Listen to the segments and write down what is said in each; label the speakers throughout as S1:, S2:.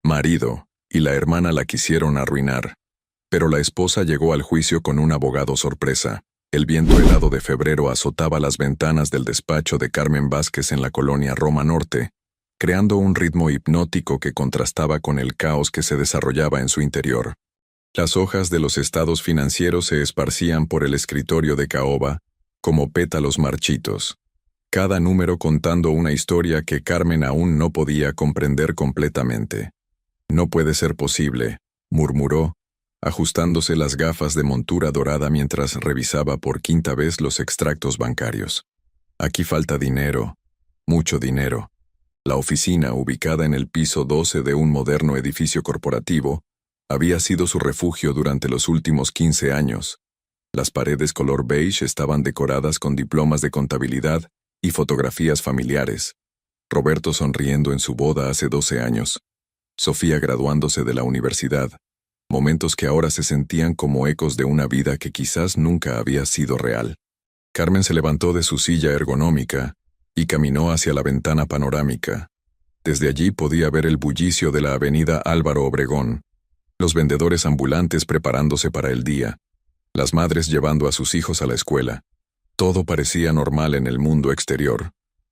S1: marido, y la hermana la quisieron arruinar. Pero la esposa llegó al juicio con un abogado sorpresa. El viento helado de febrero azotaba las ventanas del despacho de Carmen Vázquez en la colonia Roma Norte, creando un ritmo hipnótico que contrastaba con el caos que se desarrollaba en su interior. Las hojas de los estados financieros se esparcían por el escritorio de caoba, como pétalos marchitos. Cada número contando una historia que Carmen aún no podía comprender completamente. «No puede ser posible», murmuró, ajustándose las gafas de montura dorada mientras revisaba por quinta vez los extractos bancarios. «Aquí falta dinero, mucho dinero». La oficina, ubicada en el piso 12 de un moderno edificio corporativo, había sido su refugio durante los últimos 15 años. Las paredes color beige estaban decoradas con diplomas de contabilidad y fotografías familiares. Roberto sonriendo en su boda hace 12 años. Sofía graduándose de la universidad. Momentos que ahora se sentían como ecos de una vida que quizás nunca había sido real. Carmen se levantó de su silla ergonómica y caminó hacia la ventana panorámica. Desde allí podía ver el bullicio de la avenida Álvaro Obregón, los vendedores ambulantes preparándose para el día, las madres llevando a sus hijos a la escuela. Todo parecía normal en el mundo exterior,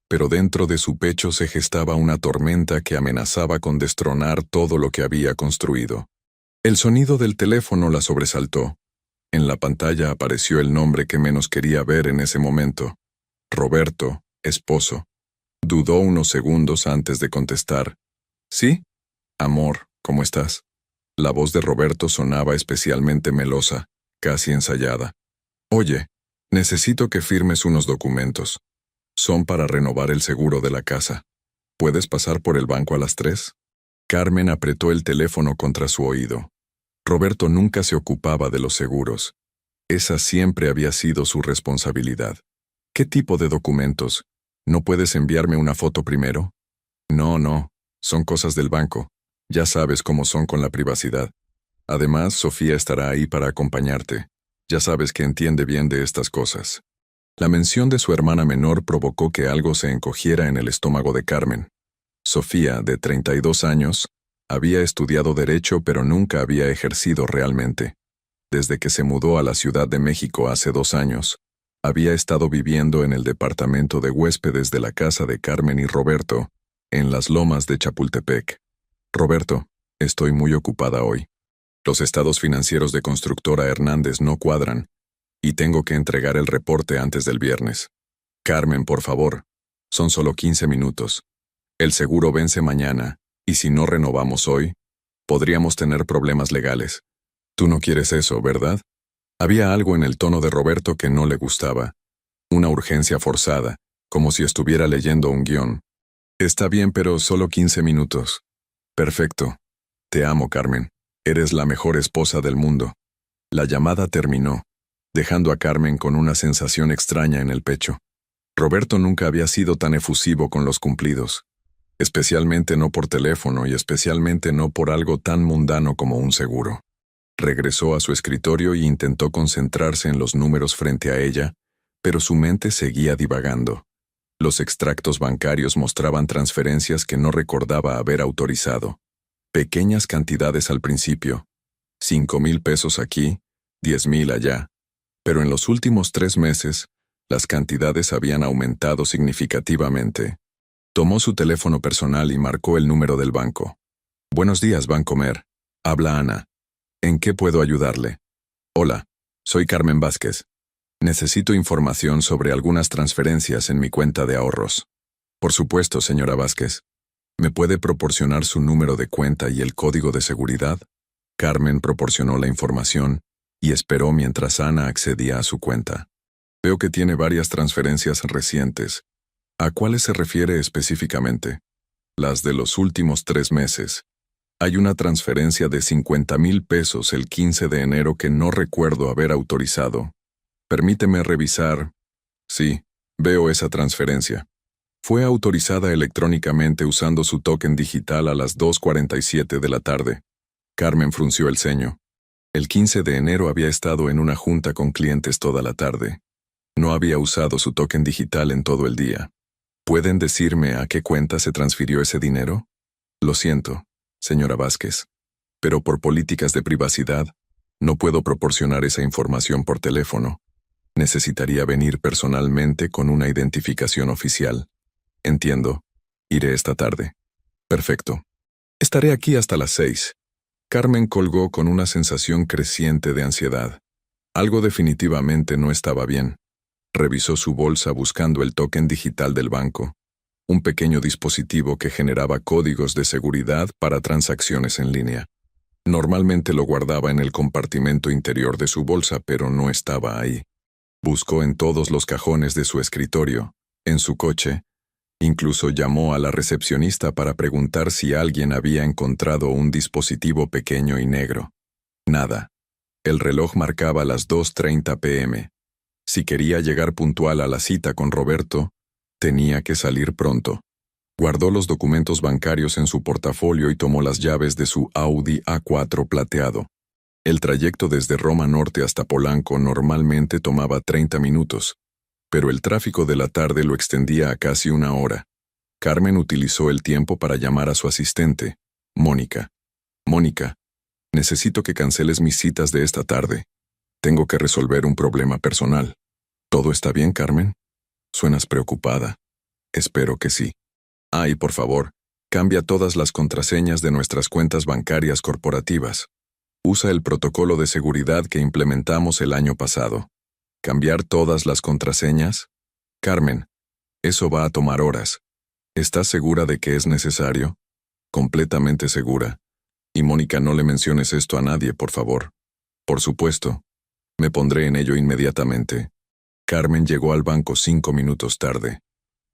S1: pero dentro de su pecho se gestaba una tormenta que amenazaba con destronar todo lo que había construido. El sonido del teléfono la sobresaltó. En la pantalla apareció el nombre que menos quería ver en ese momento. Roberto, esposo. Dudó unos segundos antes de contestar. «¿Sí? Amor, ¿cómo estás?» La voz de Roberto sonaba especialmente melosa, casi ensayada. «Oye, necesito que firmes unos documentos. Son para renovar el seguro de la casa. ¿Puedes pasar por el banco a las 3? Carmen apretó el teléfono contra su oído. Roberto nunca se ocupaba de los seguros. Esa siempre había sido su responsabilidad. «¿Qué tipo de documentos? ¿No puedes enviarme una foto primero?» No, son cosas del banco. Ya sabes cómo son con la privacidad. Además, Sofía estará ahí para acompañarte. Ya sabes que entiende bien de estas cosas». La mención de su hermana menor provocó que algo se encogiera en el estómago de Carmen. Sofía, de 32 años, había estudiado Derecho pero nunca había ejercido realmente. Desde que se mudó a la Ciudad de México hace 2 años, había estado viviendo en el departamento de huéspedes de la casa de Carmen y Roberto, en las lomas de Chapultepec. «Roberto, estoy muy ocupada hoy. Los estados financieros de Constructora Hernández no cuadran, y tengo que entregar el reporte antes del viernes. Carmen, por favor, son solo 15 minutos. El seguro vence mañana, y si no renovamos hoy, podríamos tener problemas legales. Tú no quieres eso, ¿verdad?» Había algo en el tono de Roberto que no le gustaba. Una urgencia forzada, como si estuviera leyendo un guión. «Está bien, pero solo 15 minutos. Perfecto. Te amo, Carmen. Eres la mejor esposa del mundo». La llamada terminó, dejando a Carmen con una sensación extraña en el pecho. Roberto nunca había sido tan efusivo con los cumplidos. Especialmente no por teléfono y especialmente no por algo tan mundano como un seguro. Regresó a su escritorio y intentó concentrarse en los números frente a ella, pero su mente seguía divagando. Los extractos bancarios mostraban transferencias que no recordaba haber autorizado. Pequeñas cantidades al principio. 5,000 pesos aquí, 10,000 allá. Pero en los últimos 3 meses, las cantidades habían aumentado significativamente. Tomó su teléfono personal y marcó el número del banco. «Buenos días, Bancomer. Habla Ana. ¿En qué puedo ayudarle?» «Hola, soy Carmen Vázquez. Necesito información sobre algunas transferencias en mi cuenta de ahorros». «Por supuesto, señora Vázquez. ¿Me puede proporcionar su número de cuenta y el código de seguridad?» Carmen proporcionó la información y esperó mientras Ana accedía a su cuenta. «Veo que tiene varias transferencias recientes. ¿A cuáles se refiere específicamente?» «Las de los últimos 3 meses. Hay una transferencia de 50,000 pesos el 15 de enero que no recuerdo haber autorizado. Permíteme revisar». «Sí, veo esa transferencia. Fue autorizada electrónicamente usando su token digital a las 2:47 de la tarde». Carmen frunció el ceño. El 15 de enero había estado en una junta con clientes toda la tarde. No había usado su token digital en todo el día. ¿Pueden decirme a qué cuenta se transfirió ese dinero?» «Lo siento. señora Vázquez. Pero por políticas de privacidad, no puedo proporcionar esa información por teléfono. Necesitaría venir personalmente con una identificación oficial. Entiendo. Iré esta tarde. Perfecto. Estaré aquí hasta las 6. Carmen colgó con una sensación creciente de ansiedad. Algo definitivamente no estaba bien. Revisó su bolsa buscando el token digital del banco, un pequeño dispositivo que generaba códigos de seguridad para transacciones en línea. Normalmente lo guardaba en el compartimento interior de su bolsa, pero no estaba ahí. Buscó en todos los cajones de su escritorio, en su coche. Incluso llamó a la recepcionista para preguntar si alguien había encontrado un dispositivo pequeño y negro. Nada. El reloj marcaba las 2:30 p.m. Si quería llegar puntual a la cita con Roberto, tenía que salir pronto. Guardó los documentos bancarios en su portafolio y tomó las llaves de su Audi A4 plateado. El trayecto desde Roma Norte hasta Polanco normalmente tomaba 30 minutos, pero el tráfico de la tarde lo extendía a casi una hora. Carmen utilizó el tiempo para llamar a su asistente, Mónica. Mónica, necesito que canceles mis citas de esta tarde. Tengo que resolver un problema personal. ¿Todo está bien, Carmen? Suenas preocupada. Espero que sí. Y por favor, cambia todas las contraseñas de nuestras cuentas bancarias corporativas. Usa el protocolo de seguridad que implementamos el año pasado. ¿Cambiar todas las contraseñas? Carmen, eso va a tomar horas. ¿Estás segura de que es necesario? Completamente segura. Y Mónica, no le menciones esto a nadie, por favor. Por supuesto. Me pondré en ello inmediatamente. Carmen llegó al banco 5 minutos tarde.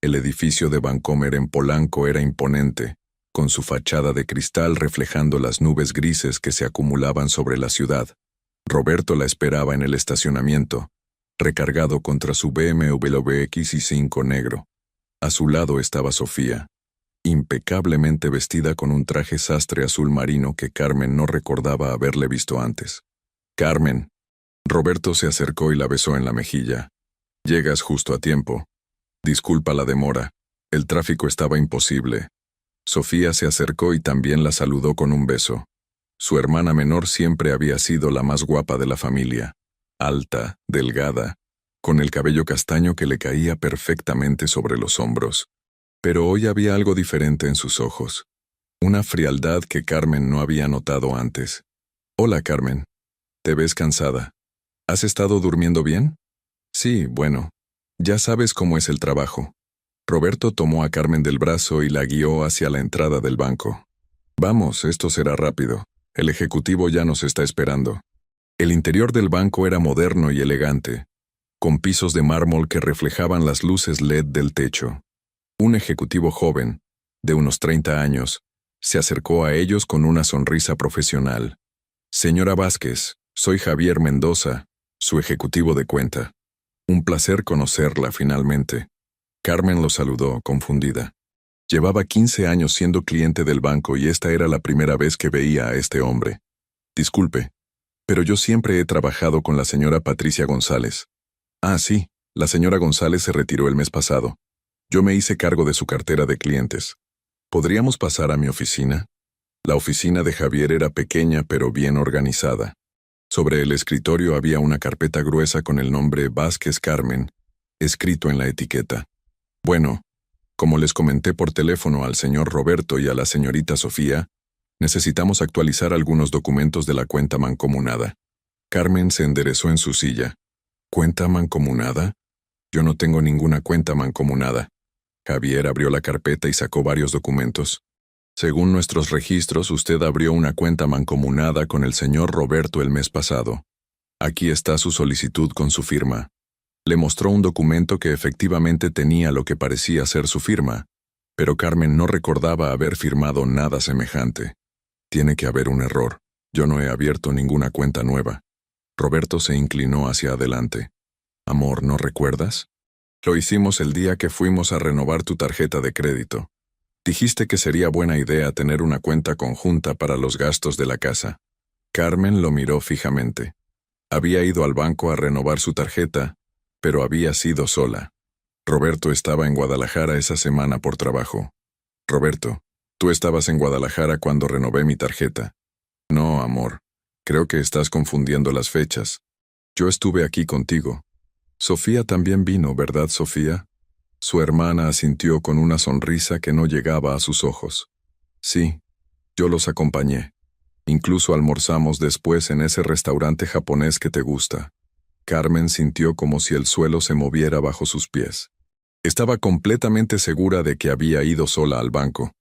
S1: El edificio de Bancomer en Polanco era imponente, con su fachada de cristal reflejando las nubes grises que se acumulaban sobre la ciudad. Roberto la esperaba en el estacionamiento, recargado contra su BMW X5 negro. A su lado estaba Sofía, impecablemente vestida con un traje sastre azul marino que Carmen no recordaba haberle visto antes. «Carmen». Roberto se acercó y la besó en la mejilla. «Llegas justo a tiempo. Disculpa la demora. El tráfico estaba imposible». Sofía se acercó y también la saludó con un beso. Su hermana menor siempre había sido la más guapa de la familia. Alta, delgada, con el cabello castaño que le caía perfectamente sobre los hombros. Pero hoy había algo diferente en sus ojos. Una frialdad que Carmen no había notado antes. «Hola, Carmen. ¿Te ves cansada? ¿Has estado durmiendo bien?» «Sí, bueno. Ya sabes cómo es el trabajo». Roberto tomó a Carmen del brazo y la guió hacia la entrada del banco. «Vamos, esto será rápido. El ejecutivo ya nos está esperando». El interior del banco era moderno y elegante, con pisos de mármol que reflejaban las luces LED del techo. Un ejecutivo joven, de unos 30 años, se acercó a ellos con una sonrisa profesional. «Señora Vázquez, soy Javier Mendoza, su ejecutivo de cuenta. Un placer conocerla finalmente». Carmen lo saludó, confundida. Llevaba 15 años siendo cliente del banco y esta era la primera vez que veía a este hombre. «Disculpe, pero yo siempre he trabajado con la señora Patricia González». «Sí, la señora González se retiró el mes pasado. Yo me hice cargo de su cartera de clientes. ¿Podríamos pasar a mi oficina?» La oficina de Javier era pequeña pero bien organizada. Sobre el escritorio había una carpeta gruesa con el nombre Vázquez Carmen, escrito en la etiqueta. «Bueno, como les comenté por teléfono al señor Roberto y a la señorita Sofía, necesitamos actualizar algunos documentos de la cuenta mancomunada». Carmen se enderezó en su silla. «¿Cuenta mancomunada? Yo no tengo ninguna cuenta mancomunada». Javier abrió la carpeta y sacó varios documentos. «Según nuestros registros, usted abrió una cuenta mancomunada con el señor Roberto el mes pasado. Aquí está su solicitud con su firma». Le mostró un documento que efectivamente tenía lo que parecía ser su firma, pero Carmen no recordaba haber firmado nada semejante. «Tiene que haber un error. Yo no he abierto ninguna cuenta nueva». Roberto se inclinó hacia adelante. «Amor, ¿no recuerdas? Lo hicimos el día que fuimos a renovar tu tarjeta de crédito. Dijiste que sería buena idea tener una cuenta conjunta para los gastos de la casa». Carmen lo miró fijamente. Había ido al banco a renovar su tarjeta, pero había sido sola. Roberto estaba en Guadalajara esa semana por trabajo. «Roberto, Tú estabas en Guadalajara cuando renové mi tarjeta. No, amor. Creo que estás confundiendo las fechas. Yo estuve aquí contigo. Sofía también vino, ¿verdad, Sofía? Su hermana asintió con una sonrisa que no llegaba a sus ojos. Sí, yo los acompañé. Incluso almorzamos después en ese restaurante japonés que te gusta. Carmen sintió como si el suelo se moviera bajo sus pies. Estaba completamente segura de que había ido sola al banco.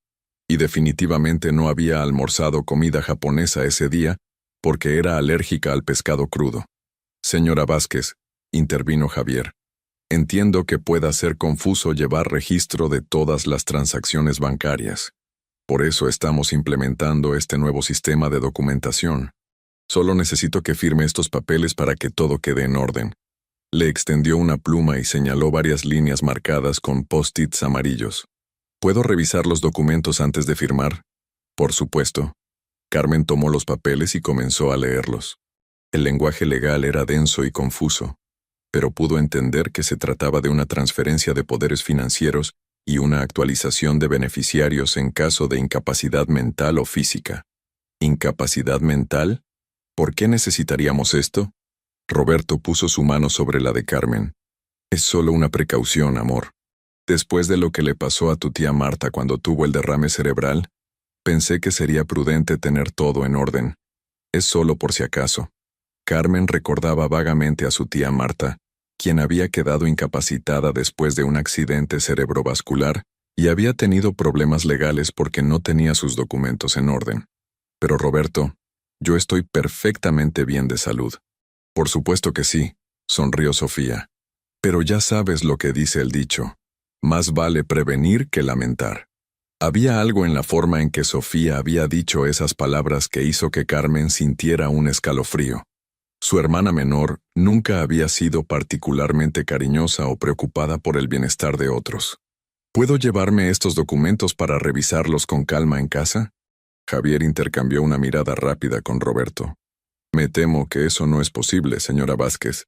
S1: Y definitivamente no había almorzado comida japonesa ese día porque era alérgica al pescado crudo. Señora Vázquez, intervino Javier. Entiendo que pueda ser confuso llevar registro de todas las transacciones bancarias. Por eso estamos implementando este nuevo sistema de documentación. Solo necesito que firme estos papeles para que todo quede en orden. Le extendió una pluma y señaló varias líneas marcadas con post-its amarillos. ¿Puedo revisar los documentos antes de firmar? Por supuesto. Carmen tomó los papeles y comenzó a leerlos. El lenguaje legal era denso y confuso, pero pudo entender que se trataba de una transferencia de poderes financieros y una actualización de beneficiarios en caso de incapacidad mental o física. ¿Incapacidad mental? ¿Por qué necesitaríamos esto? Roberto puso su mano sobre la de Carmen. Es solo una precaución, amor. Después de lo que le pasó a tu tía Marta cuando tuvo el derrame cerebral, pensé que sería prudente tener todo en orden. Es solo por si acaso. Carmen recordaba vagamente a su tía Marta, quien había quedado incapacitada después de un accidente cerebrovascular y había tenido problemas legales porque no tenía sus documentos en orden. Pero Roberto, yo estoy perfectamente bien de salud. Por supuesto que sí, sonrió Sofía. Pero ya sabes lo que dice el dicho. Más vale prevenir que lamentar. Había algo en la forma en que Sofía había dicho esas palabras que hizo que Carmen sintiera un escalofrío. Su hermana menor nunca había sido particularmente cariñosa o preocupada por el bienestar de otros. ¿Puedo llevarme estos documentos para revisarlos con calma en casa? Javier intercambió una mirada rápida con Roberto. Me temo que eso no es posible, señora Vázquez.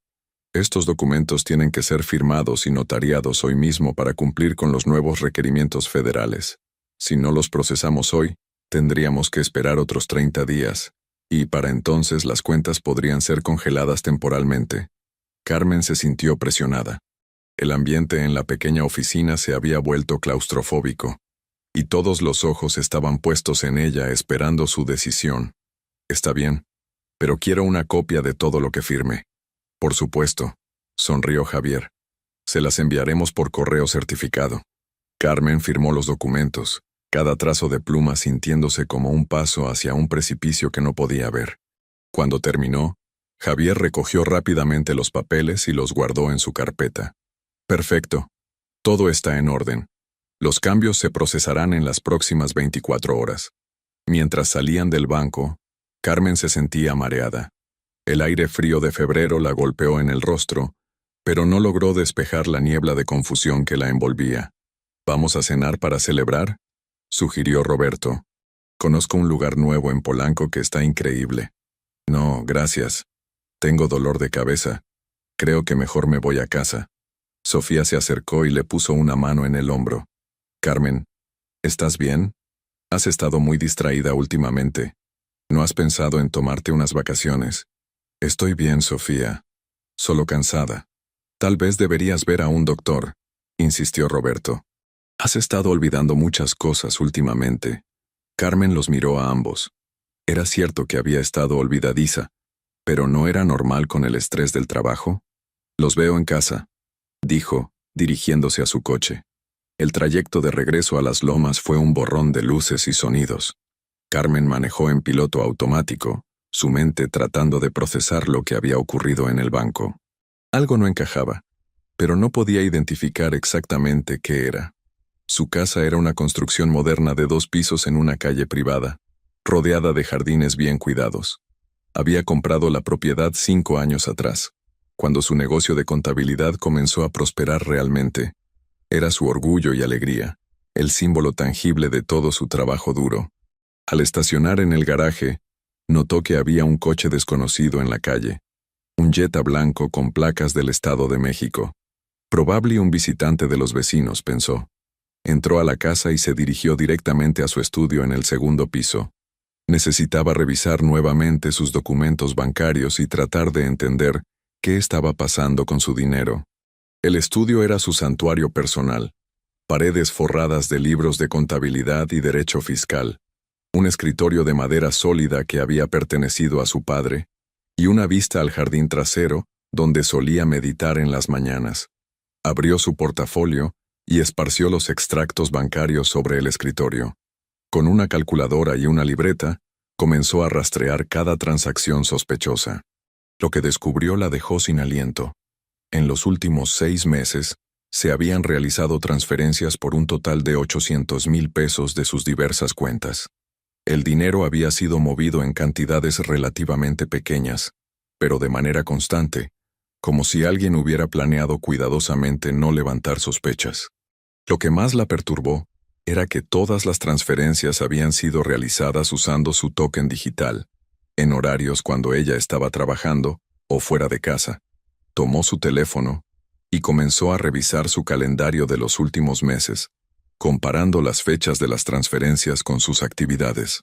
S1: Estos documentos tienen que ser firmados y notariados hoy mismo para cumplir con los nuevos requerimientos federales. Si no los procesamos hoy, tendríamos que esperar otros 30 días. Y para entonces las cuentas podrían ser congeladas temporalmente. Carmen se sintió presionada. El ambiente en la pequeña oficina se había vuelto claustrofóbico, y todos los ojos estaban puestos en ella esperando su decisión. Está bien, pero quiero una copia de todo lo que firme. Por supuesto, sonrió Javier. Se las enviaremos por correo certificado. Carmen firmó los documentos, cada trazo de pluma sintiéndose como un paso hacia un precipicio que no podía ver. Cuando terminó, Javier recogió rápidamente los papeles y los guardó en su carpeta. Perfecto. Todo está en orden. Los cambios se procesarán en las próximas 24 horas. Mientras salían del banco, Carmen se sentía mareada. El aire frío de febrero la golpeó en el rostro, pero no logró despejar la niebla de confusión que la envolvía. ¿Vamos a cenar para celebrar?, sugirió Roberto. Conozco un lugar nuevo en Polanco que está increíble. No, gracias. Tengo dolor de cabeza. Creo que mejor me voy a casa. Sofía se acercó y le puso una mano en el hombro. Carmen, ¿estás bien? Has estado muy distraída últimamente. ¿No has pensado en tomarte unas vacaciones? Estoy bien, Sofía. Solo cansada. Tal vez deberías ver a un doctor, insistió Roberto. Has estado olvidando muchas cosas últimamente. Carmen los miró a ambos. Era cierto que había estado olvidadiza, pero ¿no era normal con el estrés del trabajo? Los veo en casa, dijo, dirigiéndose a su coche. El trayecto de regreso a las lomas fue un borrón de luces y sonidos. Carmen manejó en piloto automático, su mente tratando de procesar lo que había ocurrido en el banco. Algo no encajaba, pero no podía identificar exactamente qué era. Su casa era una construcción moderna de 2 pisos en una calle privada, rodeada de jardines bien cuidados. Había comprado la propiedad 5 años atrás, cuando su negocio de contabilidad comenzó a prosperar realmente. Era su orgullo y alegría, el símbolo tangible de todo su trabajo duro. Al estacionar en el garaje, notó que había un coche desconocido en la calle, un Jetta blanco con placas del Estado de México. Probable un visitante de los vecinos, pensó. Entró a la casa y se dirigió directamente a su estudio en el segundo piso. Necesitaba revisar nuevamente sus documentos bancarios y tratar de entender qué estaba pasando con su dinero. El estudio era su santuario personal. Paredes forradas de libros de contabilidad y derecho fiscal, un escritorio de madera sólida que había pertenecido a su padre, y una vista al jardín trasero, donde solía meditar en las mañanas. Abrió su portafolio y esparció los extractos bancarios sobre el escritorio. Con una calculadora y una libreta, comenzó a rastrear cada transacción sospechosa. Lo que descubrió la dejó sin aliento. En los últimos 6 meses, se habían realizado transferencias por un total de 800,000 pesos de sus diversas cuentas. El dinero había sido movido en cantidades relativamente pequeñas, pero de manera constante, como si alguien hubiera planeado cuidadosamente no levantar sospechas. Lo que más la perturbó era que todas las transferencias habían sido realizadas usando su token digital, en horarios cuando ella estaba trabajando o fuera de casa. Tomó su teléfono y comenzó a revisar su calendario de los últimos meses, comparando las fechas de las transferencias con sus actividades.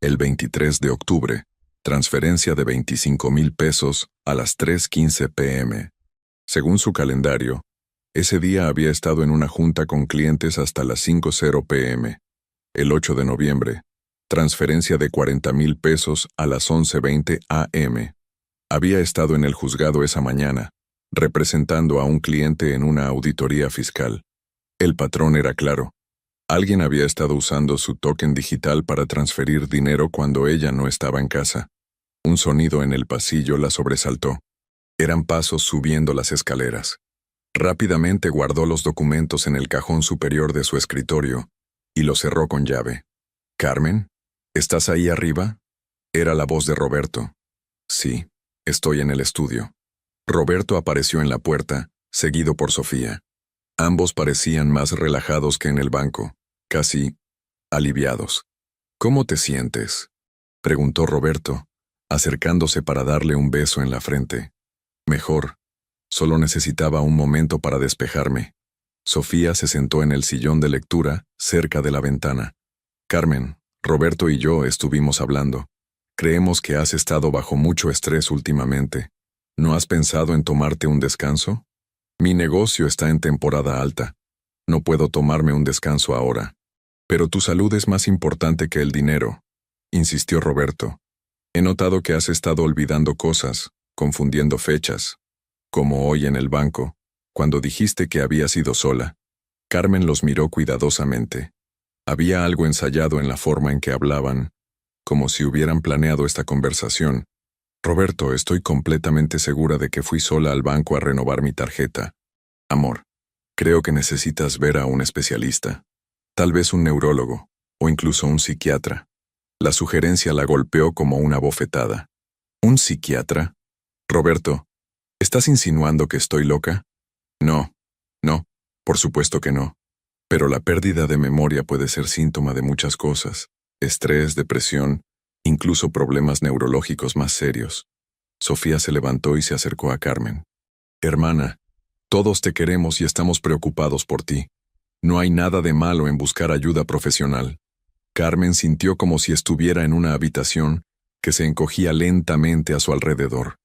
S1: El 23 de octubre, transferencia de 25,000 pesos a las 3:15 p.m. Según su calendario, ese día había estado en una junta con clientes hasta las 5:00 p.m. El 8 de noviembre, transferencia de 40,000 pesos a las 11:20 a.m. Había estado en el juzgado esa mañana, representando a un cliente en una auditoría fiscal. El patrón era claro. Alguien había estado usando su token digital para transferir dinero cuando ella no estaba en casa. Un sonido en el pasillo la sobresaltó. Eran pasos subiendo las escaleras. Rápidamente guardó los documentos en el cajón superior de su escritorio y lo cerró con llave. «¿Carmen? ¿Estás ahí arriba?» Era la voz de Roberto. «Sí, estoy en el estudio». Roberto apareció en la puerta, seguido por Sofía. Ambos parecían más relajados que en el banco, casi aliviados. «¿Cómo te sientes?», preguntó Roberto, acercándose para darle un beso en la frente. «Mejor. Solo necesitaba un momento para despejarme». Sofía se sentó en el sillón de lectura, cerca de la ventana. «Carmen, Roberto y yo estuvimos hablando. Creemos que has estado bajo mucho estrés últimamente. ¿No has pensado en tomarte un descanso? Mi negocio está en temporada alta. No puedo tomarme un descanso ahora. Pero tu salud es más importante que el dinero», insistió Roberto. «He notado que has estado olvidando cosas, confundiendo fechas, como hoy en el banco, cuando dijiste que habías ido sola». Carmen los miró cuidadosamente. Había algo ensayado en la forma en que hablaban, como si hubieran planeado esta conversación. «Roberto, estoy completamente segura de que fui sola al banco a renovar mi tarjeta. Amor, creo que necesitas ver a un especialista. Tal vez un neurólogo, o incluso un psiquiatra». La sugerencia la golpeó como una bofetada. «¿Un psiquiatra? Roberto, ¿estás insinuando que estoy loca?» «No, por supuesto que no. Pero la pérdida de memoria puede ser síntoma de muchas cosas: estrés, depresión, incluso problemas neurológicos más serios». Sofía se levantó y se acercó a Carmen. «Hermana, todos te queremos y estamos preocupados por ti. No hay nada de malo en buscar ayuda profesional». Carmen sintió como si estuviera en una habitación que se encogía lentamente a su alrededor.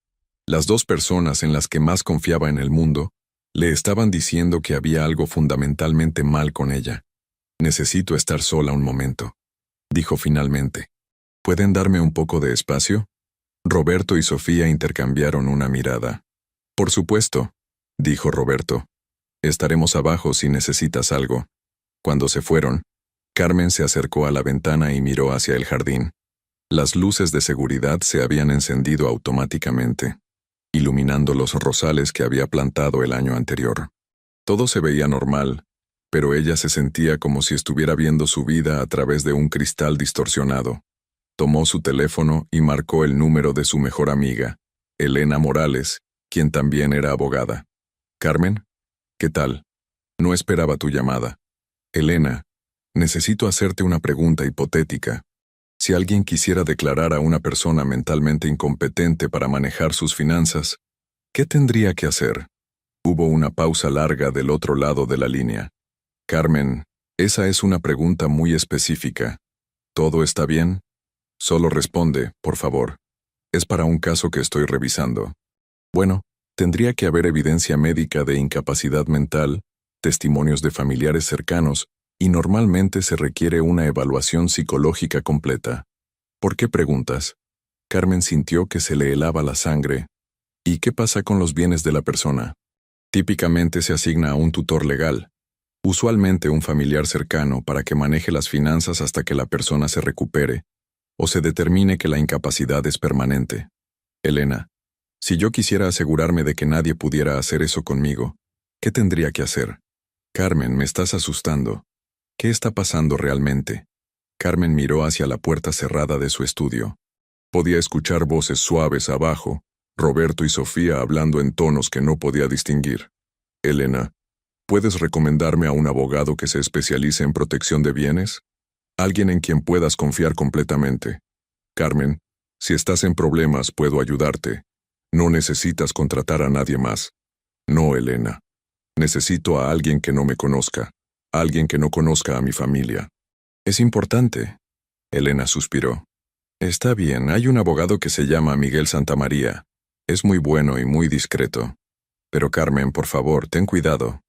S1: Las dos personas en las que más confiaba en el mundo le estaban diciendo que había algo fundamentalmente mal con ella. «Necesito estar sola un momento», dijo finalmente. «¿Pueden darme un poco de espacio?» Roberto y Sofía intercambiaron una mirada. «Por supuesto», dijo Roberto. «Estaremos abajo si necesitas algo». Cuando se fueron, Carmen se acercó a la ventana y miró hacia el jardín. Las luces de seguridad se habían encendido automáticamente, iluminando los rosales que había plantado el año anterior. Todo se veía normal, pero ella se sentía como si estuviera viendo su vida a través de un cristal distorsionado. Tomó su teléfono y marcó el número de su mejor amiga, Elena Morales, quien también era abogada. «Carmen, ¿qué tal? No esperaba tu llamada. Elena, necesito hacerte una pregunta hipotética. Si alguien quisiera declarar a una persona mentalmente incompetente para manejar sus finanzas, ¿qué tendría que hacer?». Hubo una pausa larga del otro lado de la línea. Carmen Esa es una pregunta muy específica. ¿Todo está bien? Solo responde, por favor. Es para un caso que estoy revisando. Bueno, tendría que haber evidencia médica de incapacidad mental, testimonios de familiares cercanos, y normalmente se requiere una evaluación psicológica completa. ¿Por qué preguntas? Carmen sintió que se le helaba la sangre. ¿Y qué pasa con los bienes de la persona? Típicamente se asigna a un tutor legal, usualmente un familiar cercano, para que maneje las finanzas hasta que la persona se recupere o se determine que la incapacidad es permanente. Elena, si yo quisiera asegurarme de que nadie pudiera hacer eso conmigo, ¿qué tendría que hacer? Carmen, me estás asustando. ¿Qué está pasando realmente? Carmen miró hacia la puerta cerrada de su estudio. Podía escuchar voces suaves abajo, Roberto y Sofía hablando en tonos que no podía distinguir. Elena, ¿puedes recomendarme a un abogado que se especialice en protección de bienes? Alguien en quien puedas confiar completamente. Carmen, si estás en problemas, puedo ayudarte. No necesitas contratar a nadie más. No, Elena. Necesito a alguien que no me conozca. Alguien que no conozca a mi familia. Es importante. Elena suspiró. Está bien, hay un abogado que se llama Miguel Santamaría. Es muy bueno y muy discreto. Pero Carmen, por favor, ten cuidado.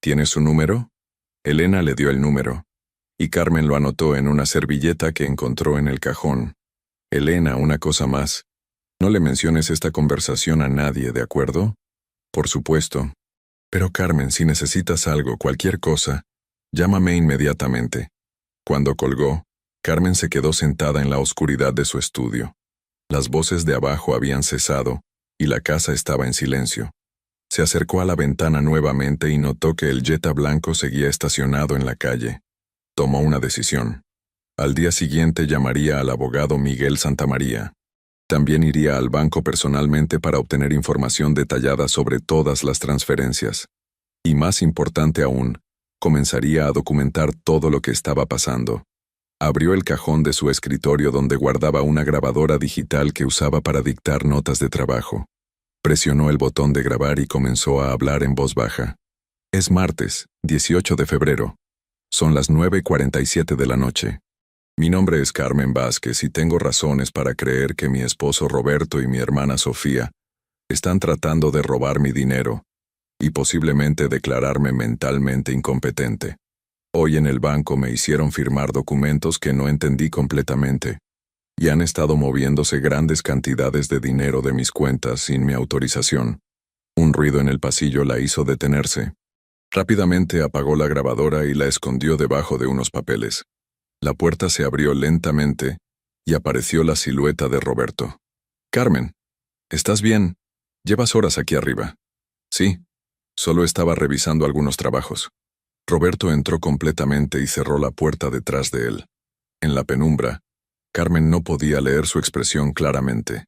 S1: ¿Tienes su número? Elena le dio el número. Y Carmen lo anotó en una servilleta que encontró en el cajón. Elena, una cosa más. No le menciones esta conversación a nadie, ¿de acuerdo? Por supuesto. Pero Carmen, si necesitas algo, cualquier cosa, llámame inmediatamente. Cuando colgó, Carmen se quedó sentada en la oscuridad de su estudio. Las voces de abajo habían cesado, y la casa estaba en silencio. Se acercó a la ventana nuevamente y notó que el Jetta blanco seguía estacionado en la calle. Tomó una decisión. Al día siguiente llamaría al abogado Miguel Santamaría. También iría al banco personalmente para obtener información detallada sobre todas las transferencias. Y más importante aún, comenzaría a documentar todo lo que estaba pasando. Abrió el cajón de su escritorio donde guardaba una grabadora digital que usaba para dictar notas de trabajo. Presionó el botón de grabar y comenzó a hablar en voz baja. Es martes, 18 de febrero. Son las 9:47 de la noche. Mi nombre es Carmen Vázquez y tengo razones para creer que mi esposo Roberto y mi hermana Sofía están tratando de robar mi dinero y posiblemente declararme mentalmente incompetente. Hoy en el banco me hicieron firmar documentos que no entendí completamente y han estado moviéndose grandes cantidades de dinero de mis cuentas sin mi autorización. Un ruido en el pasillo la hizo detenerse. Rápidamente apagó la grabadora y la escondió debajo de unos papeles. La puerta se abrió lentamente y apareció la silueta de Roberto. Carmen, ¿estás bien? Llevas horas aquí arriba. Sí, solo estaba revisando algunos trabajos. Roberto entró completamente y cerró la puerta detrás de él. En la penumbra, Carmen no podía leer su expresión claramente.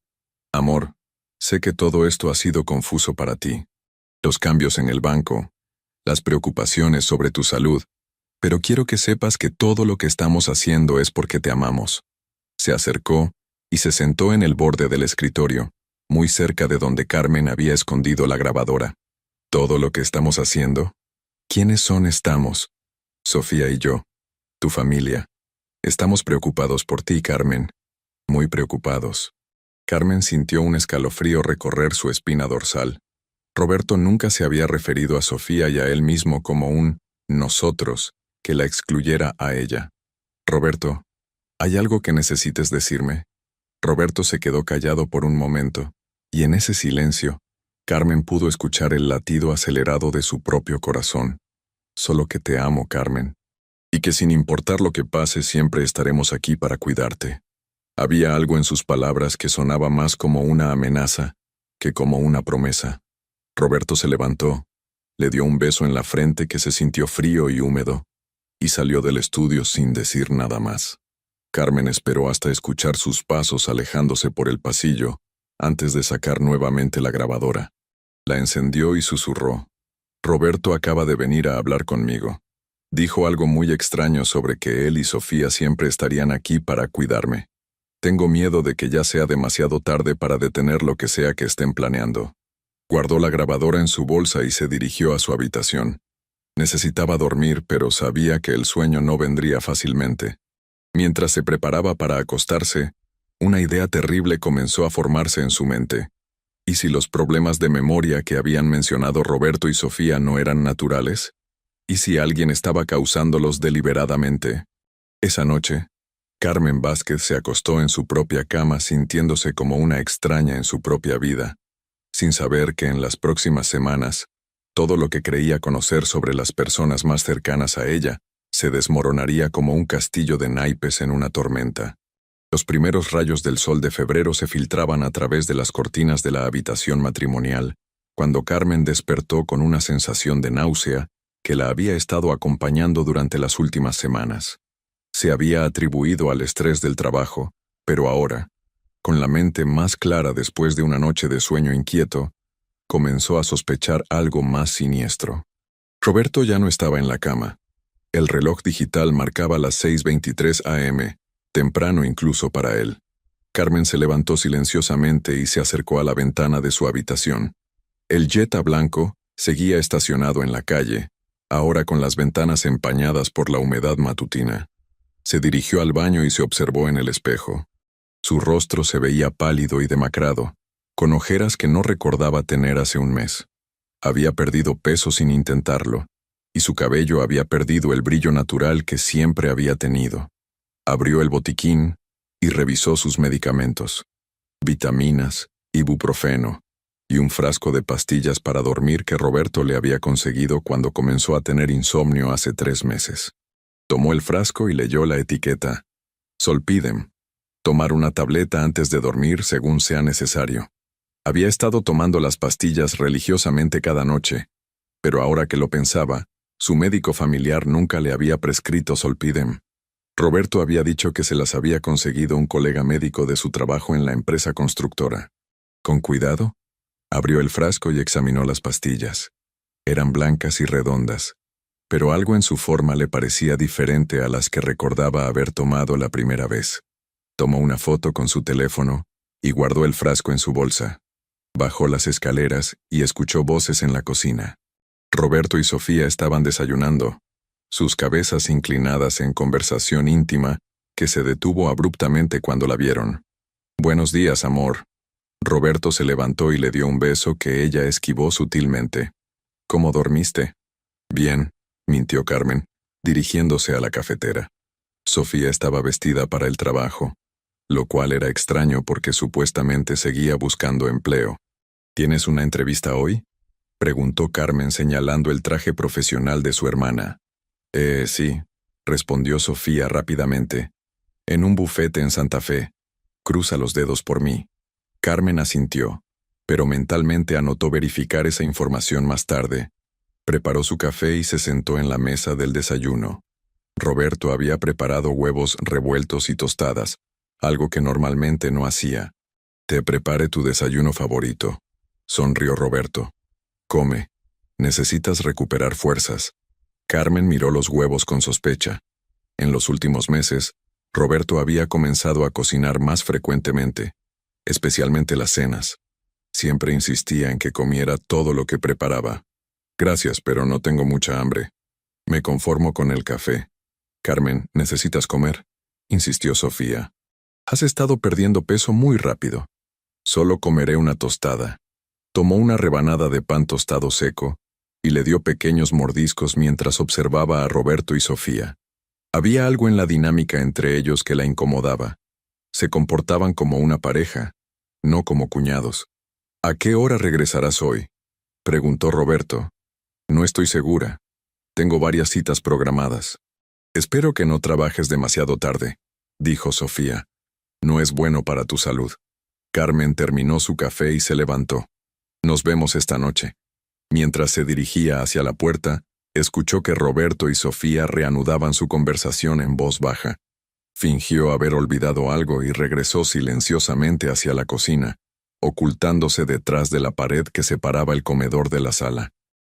S1: Amor, sé que todo esto ha sido confuso para ti. Los cambios en el banco, las preocupaciones sobre tu salud, pero quiero que sepas que todo lo que estamos haciendo es porque te amamos. Se acercó y se sentó en el borde del escritorio, muy cerca de donde Carmen había escondido la grabadora. ¿Todo lo que estamos haciendo? ¿Quiénes son estamos? Sofía y yo, tu familia. Estamos preocupados por ti, Carmen. Muy preocupados. Carmen sintió un escalofrío recorrer su espina dorsal. Roberto nunca se había referido a Sofía y a él mismo como un nosotros que la excluyera a ella. Roberto, ¿hay algo que necesites decirme? Roberto se quedó callado por un momento, y en ese silencio, Carmen pudo escuchar el latido acelerado de su propio corazón. Solo que te amo, Carmen. Y que sin importar lo que pase, siempre estaremos aquí para cuidarte. Había algo en sus palabras que sonaba más como una amenaza que como una promesa. Roberto se levantó, le dio un beso en la frente que se sintió frío y húmedo, y salió del estudio sin decir nada más. Carmen esperó hasta escuchar sus pasos alejándose por el pasillo, antes de sacar nuevamente la grabadora. La encendió y susurró. Roberto acaba de venir a hablar conmigo. Dijo algo muy extraño sobre que él y Sofía siempre estarían aquí para cuidarme. Tengo miedo de que ya sea demasiado tarde para detener lo que sea que estén planeando. Guardó la grabadora en su bolsa y se dirigió a su habitación. Necesitaba dormir, pero sabía que el sueño no vendría fácilmente. Mientras se preparaba para acostarse, una idea terrible comenzó a formarse en su mente. ¿Y si los problemas de memoria que habían mencionado Roberto y Sofía no eran naturales? ¿Y si alguien estaba causándolos deliberadamente? Esa noche, Carmen Vázquez se acostó en su propia cama sintiéndose como una extraña en su propia vida, sin saber que en las próximas semanas, todo lo que creía conocer sobre las personas más cercanas a ella se desmoronaría como un castillo de naipes en una tormenta. Los primeros rayos del sol de febrero se filtraban a través de las cortinas de la habitación matrimonial, cuando Carmen despertó con una sensación de náusea que la había estado acompañando durante las últimas semanas. Se había atribuido al estrés del trabajo, pero ahora, con la mente más clara después de una noche de sueño inquieto, comenzó a sospechar algo más siniestro. Roberto ya no estaba en la cama. El reloj digital marcaba las 6:23 a.m., temprano incluso para él. Carmen se levantó silenciosamente y se acercó a la ventana de su habitación. El Jetta blanco seguía estacionado en la calle, ahora con las ventanas empañadas por la humedad matutina. Se dirigió al baño y se observó en el espejo. Su rostro se veía pálido y demacrado, con ojeras que no recordaba tener hace un mes. Había perdido peso sin intentarlo, y su cabello había perdido el brillo natural que siempre había tenido. Abrió el botiquín y revisó sus medicamentos: vitaminas, ibuprofeno y un frasco de pastillas para dormir que Roberto le había conseguido cuando comenzó a tener insomnio hace 3 meses. Tomó el frasco y leyó la etiqueta: Zolpidem. Tomar una tableta antes de dormir según sea necesario. Había estado tomando las pastillas religiosamente cada noche, pero ahora que lo pensaba, su médico familiar nunca le había prescrito Zolpidem. Roberto había dicho que se las había conseguido un colega médico de su trabajo en la empresa constructora. Con cuidado, abrió el frasco y examinó las pastillas. Eran blancas y redondas, pero algo en su forma le parecía diferente a las que recordaba haber tomado la primera vez. Tomó una foto con su teléfono y guardó el frasco en su bolsa. Bajó las escaleras y escuchó voces en la cocina. Roberto y Sofía estaban desayunando, sus cabezas inclinadas en conversación íntima que se detuvo abruptamente cuando la vieron. «Buenos días, amor». Roberto se levantó y le dio un beso que ella esquivó sutilmente. «¿Cómo dormiste?» «Bien», mintió Carmen, dirigiéndose a la cafetera. Sofía estaba vestida para el trabajo, lo cual era extraño porque supuestamente seguía buscando empleo. «¿Tienes una entrevista hoy?», preguntó Carmen señalando el traje profesional de su hermana. Sí», respondió Sofía rápidamente. «En un bufete en Santa Fe. Cruza los dedos por mí». Carmen asintió, pero mentalmente anotó verificar esa información más tarde. Preparó su café y se sentó en la mesa del desayuno. Roberto había preparado huevos revueltos y tostadas, algo que normalmente no hacía. «Te prepare tu desayuno favorito», sonrió Roberto. «Come. Necesitas recuperar fuerzas». Carmen miró los huevos con sospecha. En los últimos meses, Roberto había comenzado a cocinar más frecuentemente, especialmente las cenas. Siempre insistía en que comiera todo lo que preparaba. «Gracias, pero no tengo mucha hambre. Me conformo con el café». «Carmen, necesitas comer», insistió Sofía. «Has estado perdiendo peso muy rápido». «Solo comeré una tostada». Tomó una rebanada de pan tostado seco y le dio pequeños mordiscos mientras observaba a Roberto y Sofía. Había algo en la dinámica entre ellos que la incomodaba. Se comportaban como una pareja, no como cuñados. «¿A qué hora regresarás hoy?», preguntó Roberto. «No estoy segura. Tengo varias citas programadas». «Espero que no trabajes demasiado tarde», dijo Sofía. «No es bueno para tu salud». Carmen terminó su café y se levantó. «Nos vemos esta noche». Mientras se dirigía hacia la puerta, escuchó que Roberto y Sofía reanudaban su conversación en voz baja. Fingió haber olvidado algo y regresó silenciosamente hacia la cocina, ocultándose detrás de la pared que separaba el comedor de la sala.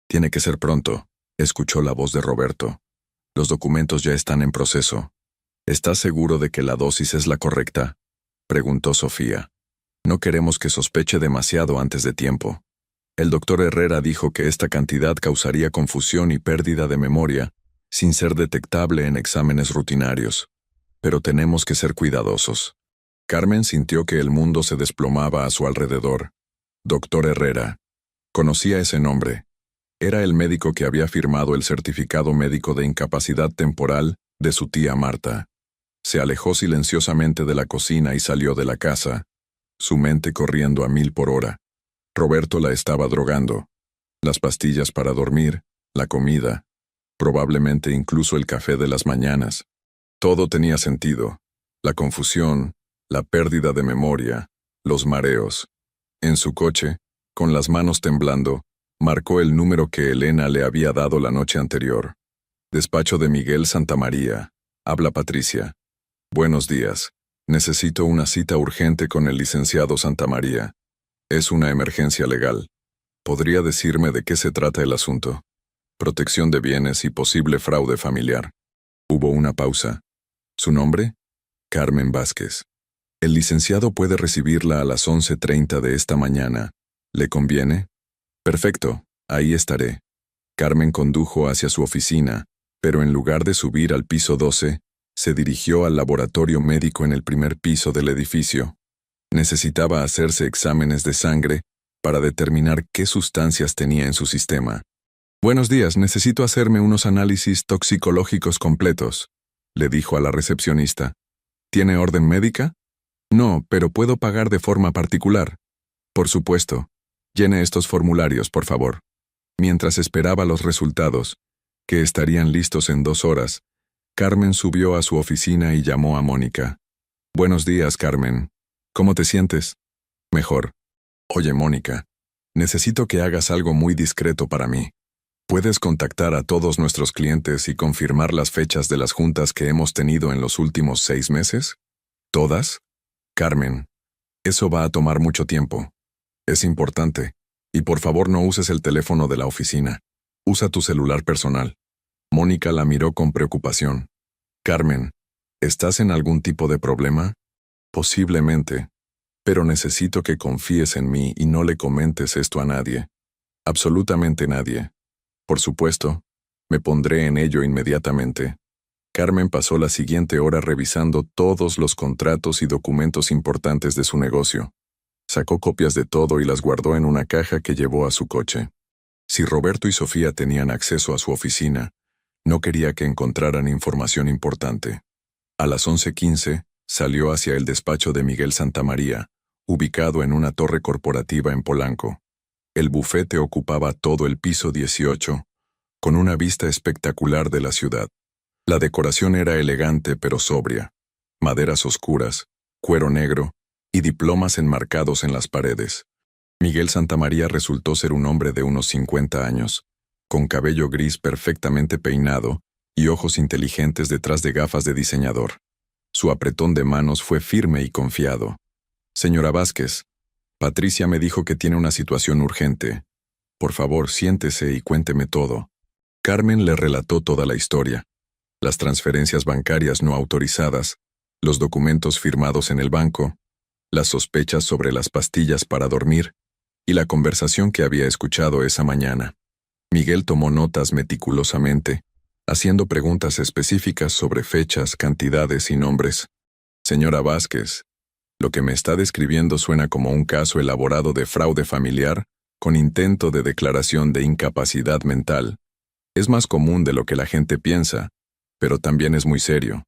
S1: «Tiene que ser pronto», escuchó la voz de Roberto. «Los documentos ya están en proceso». «¿Estás seguro de que la dosis es la correcta?», preguntó Sofía. «No queremos que sospeche demasiado antes de tiempo». El doctor Herrera dijo que esta cantidad causaría confusión y pérdida de memoria, sin ser detectable en exámenes rutinarios. Pero tenemos que ser cuidadosos. Carmen sintió que el mundo se desplomaba a su alrededor. Doctor Herrera. Conocía ese nombre. Era el médico que había firmado el certificado médico de incapacidad temporal de su tía Marta. Se alejó silenciosamente de la cocina y salió de la casa, su mente corriendo a 1000 por hora. Roberto la estaba drogando. Las pastillas para dormir, la comida, probablemente incluso el café de las mañanas. Todo tenía sentido. La confusión, la pérdida de memoria, los mareos. En su coche, con las manos temblando, marcó el número que Elena le había dado la noche anterior. Despacho de Miguel Santamaría. Habla Patricia. Buenos días. Necesito una cita urgente con el licenciado Santamaría. Es una emergencia legal. ¿Podría decirme de qué se trata el asunto? Protección de bienes y posible fraude familiar. Hubo una pausa. ¿Su nombre? Carmen Vázquez. El licenciado puede recibirla a las 11:30 de esta mañana. ¿Le conviene? Perfecto, ahí estaré. Carmen condujo hacia su oficina, pero en lugar de subir al piso 12, se dirigió al laboratorio médico en el primer piso del edificio. Necesitaba hacerse exámenes de sangre para determinar qué sustancias tenía en su sistema. Buenos días, necesito hacerme unos análisis toxicológicos completos, le dijo a la recepcionista. ¿Tiene orden médica? No, pero puedo pagar de forma particular. Por supuesto. Llene estos formularios, por favor. Mientras esperaba los resultados, que estarían listos en 2 horas, Carmen subió a su oficina y llamó a Mónica. Buenos días, Carmen. ¿Cómo te sientes? Mejor. Oye, Mónica, necesito que hagas algo muy discreto para mí. ¿Puedes contactar a todos nuestros clientes y confirmar las fechas de las juntas que hemos tenido en los últimos 6 meses? ¿Todas? Carmen, eso va a tomar mucho tiempo. Es importante. Y por favor no uses el teléfono de la oficina. Usa tu celular personal. Mónica la miró con preocupación. Carmen, ¿estás en algún tipo de problema? Posiblemente. Pero necesito que confíes en mí y no le comentes esto a nadie. Absolutamente nadie. Por supuesto, me pondré en ello inmediatamente. Carmen pasó la siguiente hora revisando todos los contratos y documentos importantes de su negocio. Sacó copias de todo y las guardó en una caja que llevó a su coche. Si Roberto y Sofía tenían acceso a su oficina, no quería que encontraran información importante. A las 11:15, salió hacia el despacho de Miguel Santamaría, ubicado en una torre corporativa en Polanco. El bufete ocupaba todo el piso 18, con una vista espectacular de la ciudad. La decoración era elegante pero sobria. Maderas oscuras, cuero negro y diplomas enmarcados en las paredes. Miguel Santamaría resultó ser un hombre de unos 50 años, con cabello gris perfectamente peinado y ojos inteligentes detrás de gafas de diseñador. Su apretón de manos fue firme y confiado. Señora Vázquez, Patricia me dijo que tiene una situación urgente. Por favor, siéntese y cuénteme todo. Carmen le relató toda la historia. Las transferencias bancarias no autorizadas, los documentos firmados en el banco, las sospechas sobre las pastillas para dormir y la conversación que había escuchado esa mañana. Miguel tomó notas meticulosamente, haciendo preguntas específicas sobre fechas, cantidades y nombres. Señora Vázquez, lo que me está describiendo suena como un caso elaborado de fraude familiar con intento de declaración de incapacidad mental. Es más común de lo que la gente piensa, pero también es muy serio.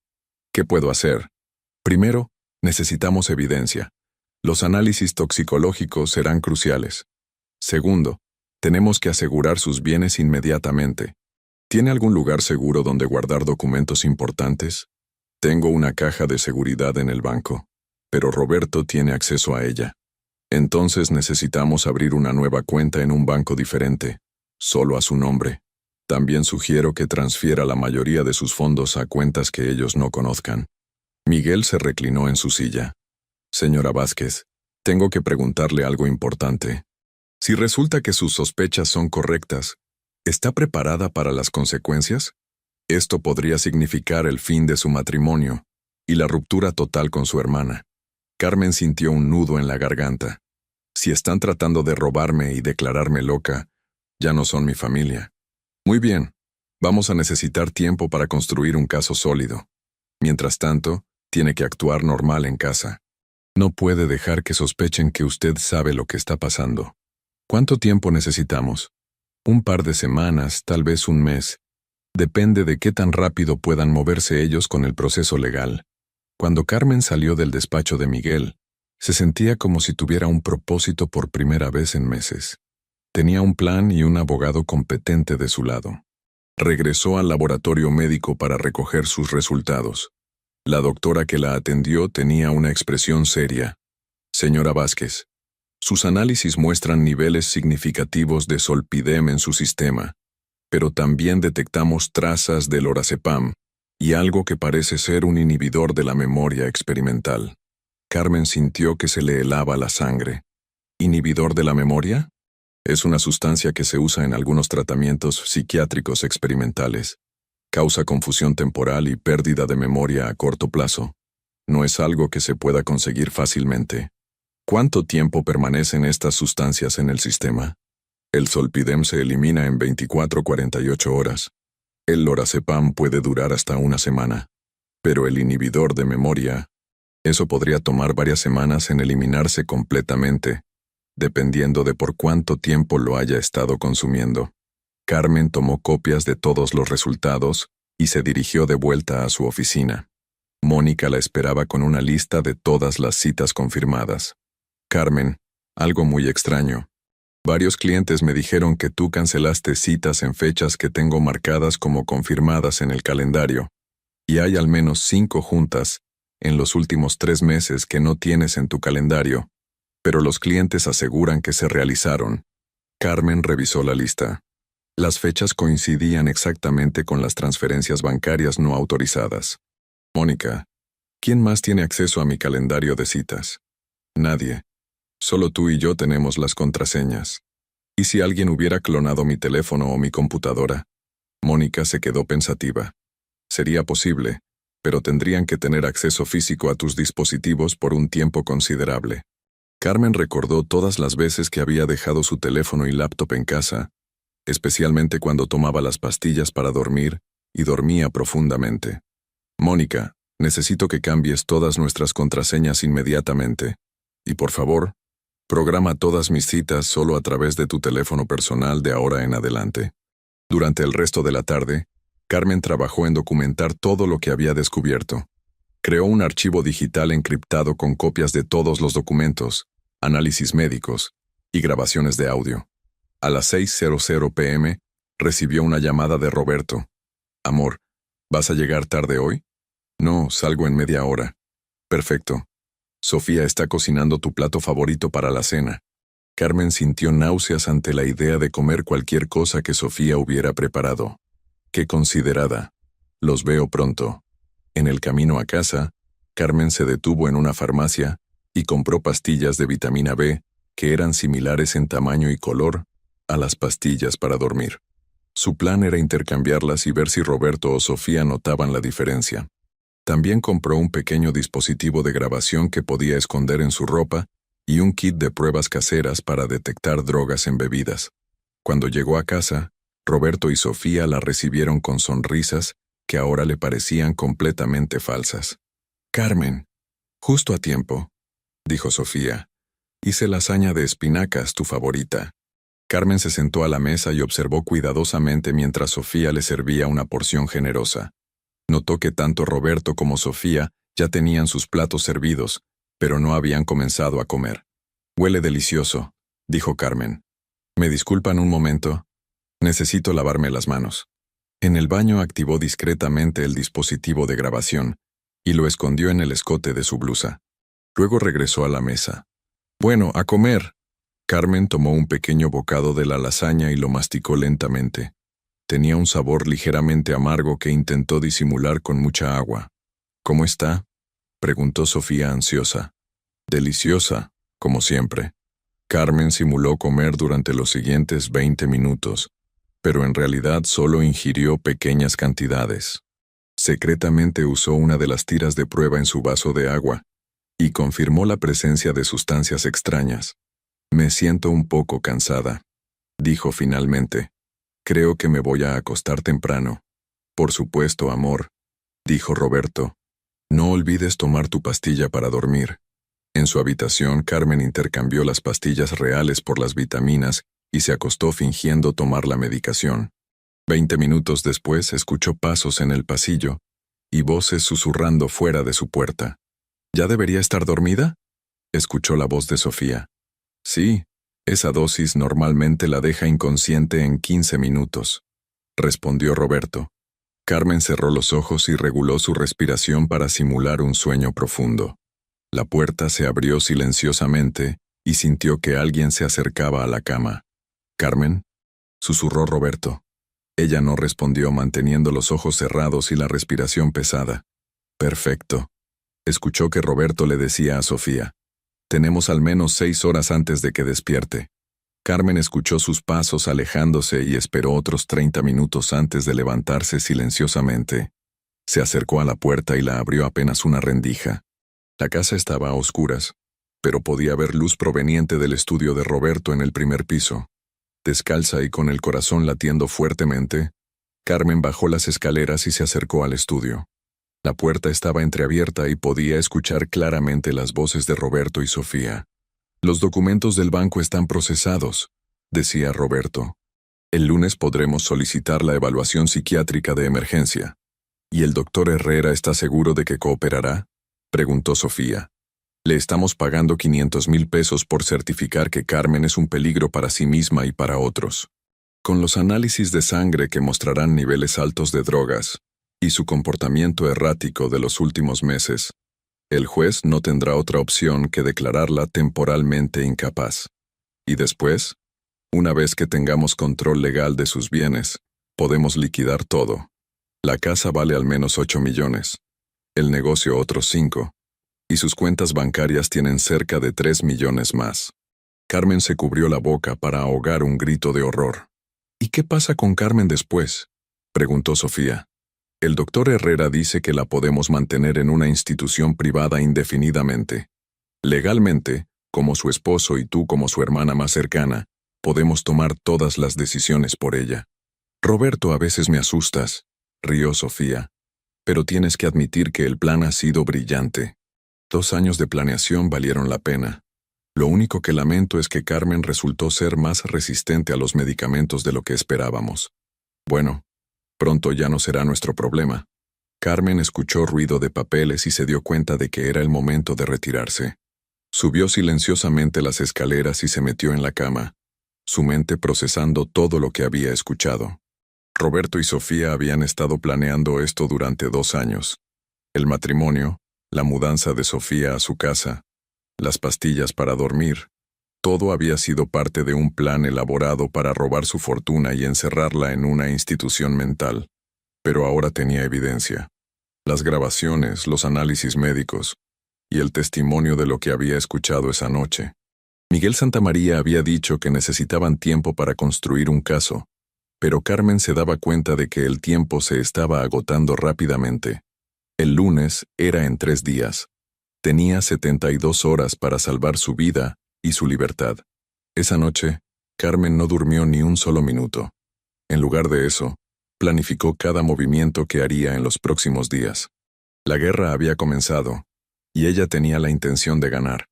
S1: ¿Qué puedo hacer? Primero, necesitamos evidencia. Los análisis toxicológicos serán cruciales. Segundo, tenemos que asegurar sus bienes inmediatamente. ¿Tiene algún lugar seguro donde guardar documentos importantes? Tengo una caja de seguridad en el banco, pero Roberto tiene acceso a ella. Entonces necesitamos abrir una nueva cuenta en un banco diferente, solo a su nombre. También sugiero que transfiera la mayoría de sus fondos a cuentas que ellos no conozcan. Miguel se reclinó en su silla. Señora Vázquez, tengo que preguntarle algo importante. Si resulta que sus sospechas son correctas, ¿está preparada para las consecuencias? Esto podría significar el fin de su matrimonio y la ruptura total con su hermana. Carmen sintió un nudo en la garganta. Si están tratando de robarme y declararme loca, ya no son mi familia. Muy bien, vamos a necesitar tiempo para construir un caso sólido. Mientras tanto, tiene que actuar normal en casa. No puede dejar que sospechen que usted sabe lo que está pasando. ¿Cuánto tiempo necesitamos? Un par de semanas, tal vez un mes. Depende de qué tan rápido puedan moverse ellos con el proceso legal. Cuando Carmen salió del despacho de Miguel, se sentía como si tuviera un propósito por primera vez en meses. Tenía un plan y un abogado competente de su lado. Regresó al laboratorio médico para recoger sus resultados. La doctora que la atendió tenía una expresión seria. Señora Vázquez, sus análisis muestran niveles significativos de zolpidem en su sistema, pero también detectamos trazas del lorazepam y algo que parece ser un inhibidor de la memoria experimental. Carmen sintió que se le helaba la sangre. ¿Inhibidor de la memoria? Es una sustancia que se usa en algunos tratamientos psiquiátricos experimentales. Causa confusión temporal y pérdida de memoria a corto plazo. No es algo que se pueda conseguir fácilmente. ¿Cuánto tiempo permanecen estas sustancias en el sistema? El zolpidem se elimina en 24-48 horas. El lorazepam puede durar hasta una semana. Pero el inhibidor de memoria, eso podría tomar varias semanas en eliminarse completamente, dependiendo de por cuánto tiempo lo haya estado consumiendo. Carmen tomó copias de todos los resultados y se dirigió de vuelta a su oficina. Mónica la esperaba con una lista de todas las citas confirmadas. Carmen, algo muy extraño. Varios clientes me dijeron que tú cancelaste citas en fechas que tengo marcadas como confirmadas en el calendario, y hay al menos 5 juntas en los últimos 3 meses que no tienes en tu calendario, pero los clientes aseguran que se realizaron. Carmen revisó la lista. Las fechas coincidían exactamente con las transferencias bancarias no autorizadas. Mónica, ¿quién más tiene acceso a mi calendario de citas? Nadie. Solo tú y yo tenemos las contraseñas. ¿Y si alguien hubiera clonado mi teléfono o mi computadora? Mónica se quedó pensativa. Sería posible, pero tendrían que tener acceso físico a tus dispositivos por un tiempo considerable. Carmen recordó todas las veces que había dejado su teléfono y laptop en casa, especialmente cuando tomaba las pastillas para dormir y dormía profundamente. Mónica, necesito que cambies todas nuestras contraseñas inmediatamente. Y por favor, programa todas mis citas solo a través de tu teléfono personal de ahora en adelante. Durante el resto de la tarde, Carmen trabajó en documentar todo lo que había descubierto. Creó un archivo digital encriptado con copias de todos los documentos, análisis médicos y grabaciones de audio. A las 6:00 p.m., recibió una llamada de Roberto. Amor, ¿vas a llegar tarde hoy? No, salgo en media hora. Perfecto. Sofía está cocinando tu plato favorito para la cena. Carmen sintió náuseas ante la idea de comer cualquier cosa que Sofía hubiera preparado. Qué considerada. Los veo pronto. En el camino a casa, Carmen se detuvo en una farmacia y compró pastillas de vitamina B que eran similares en tamaño y color a las pastillas para dormir. Su plan era intercambiarlas y ver si Roberto o Sofía notaban la diferencia. También compró un pequeño dispositivo de grabación que podía esconder en su ropa y un kit de pruebas caseras para detectar drogas en bebidas. Cuando llegó a casa, Roberto y Sofía la recibieron con sonrisas que ahora le parecían completamente falsas. «Carmen, justo a tiempo», dijo Sofía. «Hice lasaña de espinacas, tu favorita». Carmen se sentó a la mesa y observó cuidadosamente mientras Sofía le servía una porción generosa. Notó que tanto Roberto como Sofía ya tenían sus platos servidos, pero no habían comenzado a comer. «Huele delicioso», dijo Carmen. «¿Me disculpan un momento? Necesito lavarme las manos». En el baño activó discretamente el dispositivo de grabación y lo escondió en el escote de su blusa. Luego regresó a la mesa. «Bueno, a comer». Carmen tomó un pequeño bocado de la lasaña y lo masticó lentamente. Tenía un sabor ligeramente amargo que intentó disimular con mucha agua. «¿Cómo está?», preguntó Sofía ansiosa. «Deliciosa, como siempre». Carmen simuló comer durante los siguientes 20 minutos, pero en realidad solo ingirió pequeñas cantidades. Secretamente usó una de las tiras de prueba en su vaso de agua y confirmó la presencia de sustancias extrañas. Me siento un poco cansada, dijo finalmente. Creo que me voy a acostar temprano. Por supuesto, amor, dijo Roberto. No olvides tomar tu pastilla para dormir. En su habitación, Carmen intercambió las pastillas reales por las vitaminas y se acostó fingiendo tomar la medicación. 20 minutos después escuchó pasos en el pasillo y voces susurrando fuera de su puerta. ¿Ya debería estar dormida?, escuchó la voz de Sofía. Sí, esa dosis normalmente la deja inconsciente en 15 minutos, respondió Roberto. Carmen cerró los ojos y reguló su respiración para simular un sueño profundo. La puerta se abrió silenciosamente y sintió que alguien se acercaba a la cama. «¿Carmen?», susurró Roberto. Ella no respondió, manteniendo los ojos cerrados y la respiración pesada. «Perfecto», escuchó que Roberto le decía a Sofía. «Tenemos al menos 6 horas antes de que despierte». Carmen escuchó sus pasos alejándose y esperó otros 30 minutos antes de levantarse silenciosamente. Se acercó a la puerta y la abrió apenas una rendija. La casa estaba a oscuras, pero podía ver luz proveniente del estudio de Roberto en el primer piso. Descalza y con el corazón latiendo fuertemente, Carmen bajó las escaleras y se acercó al estudio. La puerta estaba entreabierta y podía escuchar claramente las voces de Roberto y Sofía. «Los documentos del banco están procesados», decía Roberto. «El lunes podremos solicitar la evaluación psiquiátrica de emergencia». «¿Y el doctor Herrera está seguro de que cooperará?», preguntó Sofía. «Le estamos pagando 500,000 pesos por certificar que Carmen es un peligro para sí misma y para otros. Con los análisis de sangre que mostrarán niveles altos de drogas y su comportamiento errático de los últimos meses, el juez no tendrá otra opción que declararla temporalmente incapaz. Y después, una vez que tengamos control legal de sus bienes, podemos liquidar todo. La casa vale al menos 8 millones, el negocio otros 5, y sus cuentas bancarias tienen cerca de 3 millones más». Carmen se cubrió la boca para ahogar un grito de horror. «¿Y qué pasa con Carmen después?», preguntó Sofía. «El doctor Herrera dice que la podemos mantener en una institución privada indefinidamente. Legalmente, como su esposo y tú como su hermana más cercana, podemos tomar todas las decisiones por ella». «Roberto, a veces me asustas», rió Sofía. «Pero tienes que admitir que el plan ha sido brillante. 2 años de planeación valieron la pena. Lo único que lamento es que Carmen resultó ser más resistente a los medicamentos de lo que esperábamos. Bueno, pronto ya no será nuestro problema». Carmen escuchó ruido de papeles y se dio cuenta de que era el momento de retirarse. Subió silenciosamente las escaleras y se metió en la cama, su mente procesando todo lo que había escuchado. Roberto y Sofía habían estado planeando esto durante 2 años. El matrimonio, la mudanza de Sofía a su casa, las pastillas para dormir. Todo había sido parte de un plan elaborado para robar su fortuna y encerrarla en una institución mental. Pero ahora tenía evidencia. Las grabaciones, los análisis médicos y el testimonio de lo que había escuchado esa noche. Miguel Santamaría había dicho que necesitaban tiempo para construir un caso, pero Carmen se daba cuenta de que el tiempo se estaba agotando rápidamente. El lunes era en 3 días. Tenía 72 horas para salvar su vida y su libertad. Esa noche, Carmen no durmió ni un solo minuto. En lugar de eso, planificó cada movimiento que haría en los próximos días. La guerra había comenzado, y ella tenía la intención de ganar.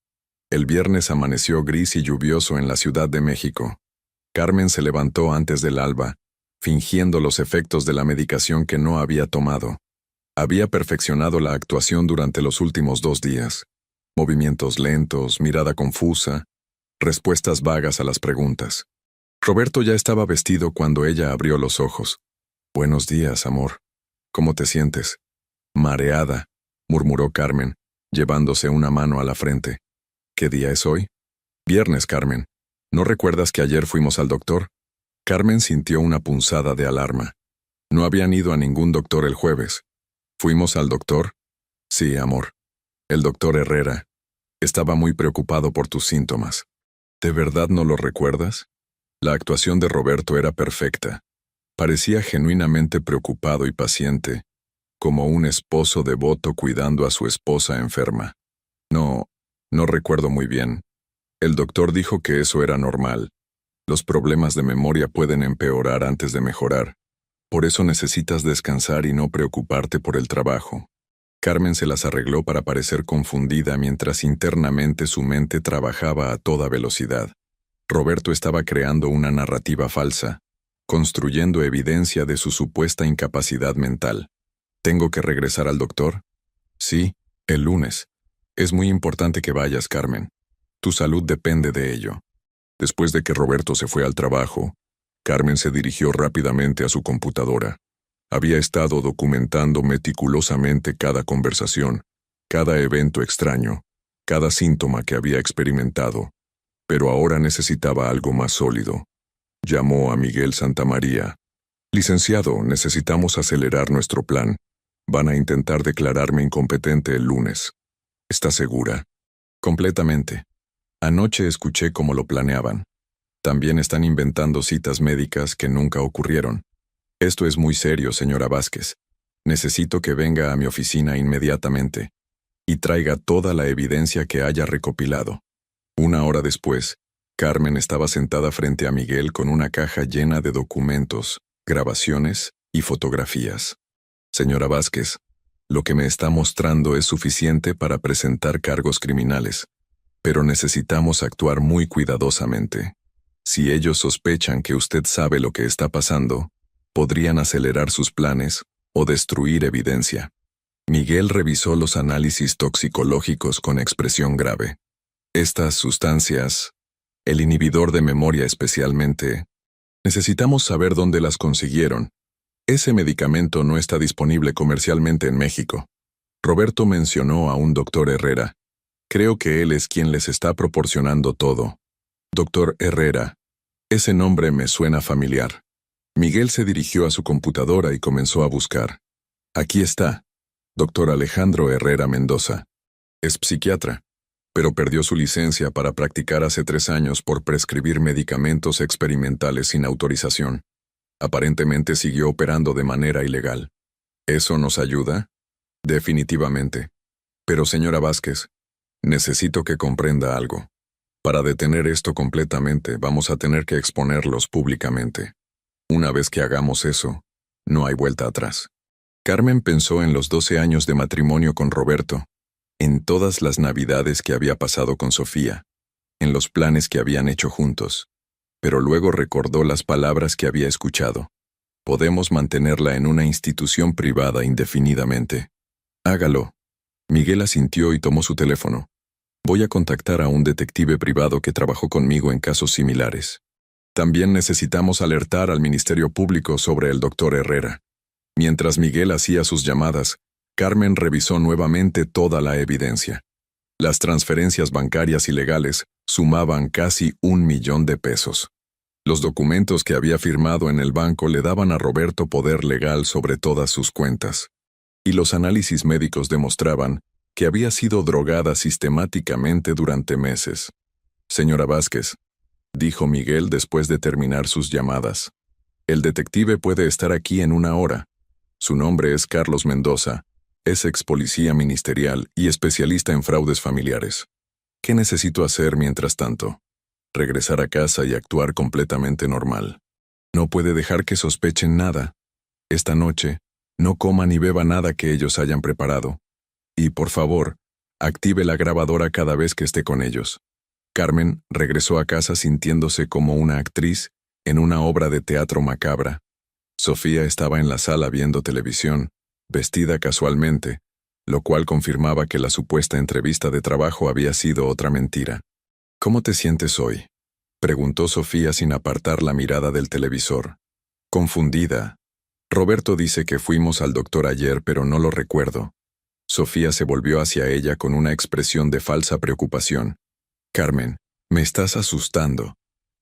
S1: El viernes amaneció gris y lluvioso en la Ciudad de México. Carmen se levantó antes del alba, fingiendo los efectos de la medicación que no había tomado. Había perfeccionado la actuación durante los últimos 2 días. Movimientos lentos, mirada confusa, respuestas vagas a las preguntas. Roberto ya estaba vestido cuando ella abrió los ojos. «Buenos días, amor. ¿Cómo te sientes?». «Mareada», murmuró Carmen, llevándose una mano a la frente. «¿Qué día es hoy?». «Viernes, Carmen. ¿No recuerdas que ayer fuimos al doctor?». Carmen sintió una punzada de alarma. No habían ido a ningún doctor el jueves. «¿Fuimos al doctor?». «Sí, amor. El doctor Herrera. Estaba muy preocupado por tus síntomas». «¿De verdad no lo recuerdas?». La actuación de Roberto era perfecta. Parecía genuinamente preocupado y paciente, como un esposo devoto cuidando a su esposa enferma. No recuerdo muy bien. El doctor dijo que eso era normal. Los problemas de memoria pueden empeorar antes de mejorar. Por eso necesitas descansar y no preocuparte por el trabajo. Carmen se las arregló para parecer confundida mientras internamente su mente trabajaba a toda velocidad. Roberto estaba creando una narrativa falsa, construyendo evidencia de su supuesta incapacidad mental. ¿Tengo que regresar al doctor? Sí, el lunes. Es muy importante que vayas, Carmen. Tu salud depende de ello. Después de que Roberto se fue al trabajo, Carmen se dirigió rápidamente a su computadora. Había estado documentando meticulosamente cada conversación, cada evento extraño, cada síntoma que había experimentado, pero ahora necesitaba algo más sólido. Llamó a Miguel Santamaría. Licenciado, necesitamos acelerar nuestro plan. Van a intentar declararme incompetente el lunes. ¿Está segura? Completamente. Anoche escuché cómo lo planeaban. También están inventando citas médicas que nunca ocurrieron. Esto es muy serio, señora Vázquez. Necesito que venga a mi oficina inmediatamente y traiga toda la evidencia que haya recopilado. Una hora después, Carmen estaba sentada frente a Miguel con una caja llena de documentos, grabaciones y fotografías. Señora Vázquez, lo que me está mostrando es suficiente para presentar cargos criminales, pero necesitamos actuar muy cuidadosamente. Si ellos sospechan que usted sabe lo que está pasando, podrían acelerar sus planes o destruir evidencia. Miguel revisó los análisis toxicológicos con expresión grave. Estas sustancias, el inhibidor de memoria especialmente, necesitamos saber dónde las consiguieron. Ese medicamento no está disponible comercialmente en México. Roberto mencionó a un doctor Herrera. Creo que él es quien les está proporcionando todo. Doctor Herrera. Ese nombre me suena familiar. Miguel se dirigió a su computadora y comenzó a buscar. Aquí está. Doctor Alejandro Herrera Mendoza. Es psiquiatra, pero perdió su licencia para practicar hace 3 años por prescribir medicamentos experimentales sin autorización. Aparentemente siguió operando de manera ilegal. ¿Eso nos ayuda? Definitivamente. Pero señora Vázquez, necesito que comprenda algo. Para detener esto completamente, vamos a tener que exponerlos públicamente. Una vez que hagamos eso, no hay vuelta atrás. Carmen pensó en los 12 años de matrimonio con Roberto, en todas las navidades que había pasado con Sofía, en los planes que habían hecho juntos, pero luego recordó las palabras que había escuchado. Podemos mantenerla en una institución privada indefinidamente. Hágalo. Miguel asintió y tomó su teléfono. Voy a contactar a un detective privado que trabajó conmigo en casos similares. También necesitamos alertar al Ministerio Público sobre el doctor Herrera. Mientras Miguel hacía sus llamadas, Carmen revisó nuevamente toda la evidencia. Las transferencias bancarias ilegales sumaban casi 1 millón de pesos. Los documentos que había firmado en el banco le daban a Roberto poder legal sobre todas sus cuentas. Y los análisis médicos demostraban que había sido drogada sistemáticamente durante meses. Señora Vázquez, dijo Miguel después de terminar sus llamadas. El detective puede estar aquí en 1 hora. Su nombre es Carlos Mendoza, es ex policía ministerial y especialista en fraudes familiares. ¿Qué necesito hacer mientras tanto? Regresar a casa y actuar completamente normal. No puede dejar que sospechen nada. Esta noche, no coma ni beba nada que ellos hayan preparado. Y, por favor, active la grabadora cada vez que esté con ellos. Carmen regresó a casa sintiéndose como una actriz en una obra de teatro macabra. Sofía estaba en la sala viendo televisión, vestida casualmente, lo cual confirmaba que la supuesta entrevista de trabajo había sido otra mentira. ¿Cómo te sientes hoy?, preguntó Sofía sin apartar la mirada del televisor. Confundida. Roberto dice que fuimos al doctor ayer, pero no lo recuerdo. Sofía se volvió hacia ella con una expresión de falsa preocupación. Carmen, me estás asustando.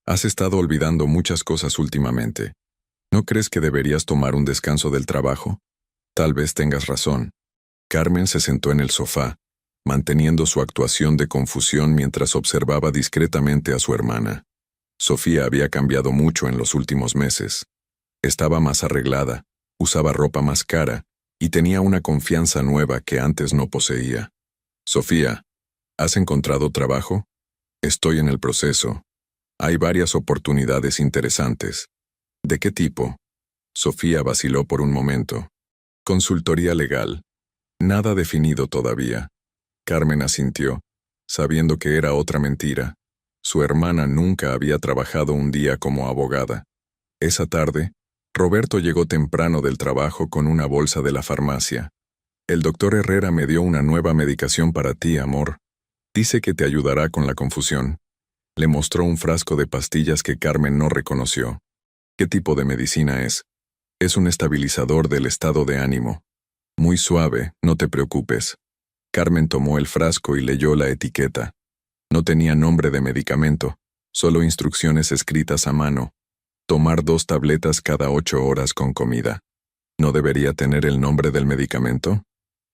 S1: Has estado olvidando muchas cosas últimamente. ¿No crees que deberías tomar un descanso del trabajo? Tal vez tengas razón. Carmen se sentó en el sofá, manteniendo su actuación de confusión mientras observaba discretamente a su hermana. Sofía había cambiado mucho en los últimos meses. Estaba más arreglada, usaba ropa más cara y tenía una confianza nueva que antes no poseía. Sofía, ¿has encontrado trabajo? Estoy en el proceso. Hay varias oportunidades interesantes. ¿De qué tipo? Sofía vaciló por un momento. Consultoría legal. Nada definido todavía. Carmen asintió, sabiendo que era otra mentira. Su hermana nunca había trabajado un día como abogada. Esa tarde, Roberto llegó temprano del trabajo con una bolsa de la farmacia. El doctor Herrera me dio una nueva medicación para ti, amor. Dice que te ayudará con la confusión. Le mostró un frasco de pastillas que Carmen no reconoció. ¿Qué tipo de medicina es? Es un estabilizador del estado de ánimo. Muy suave, no te preocupes. Carmen tomó el frasco y leyó la etiqueta. No tenía nombre de medicamento, solo instrucciones escritas a mano. Tomar 2 tabletas cada 8 horas con comida. ¿No debería tener el nombre del medicamento?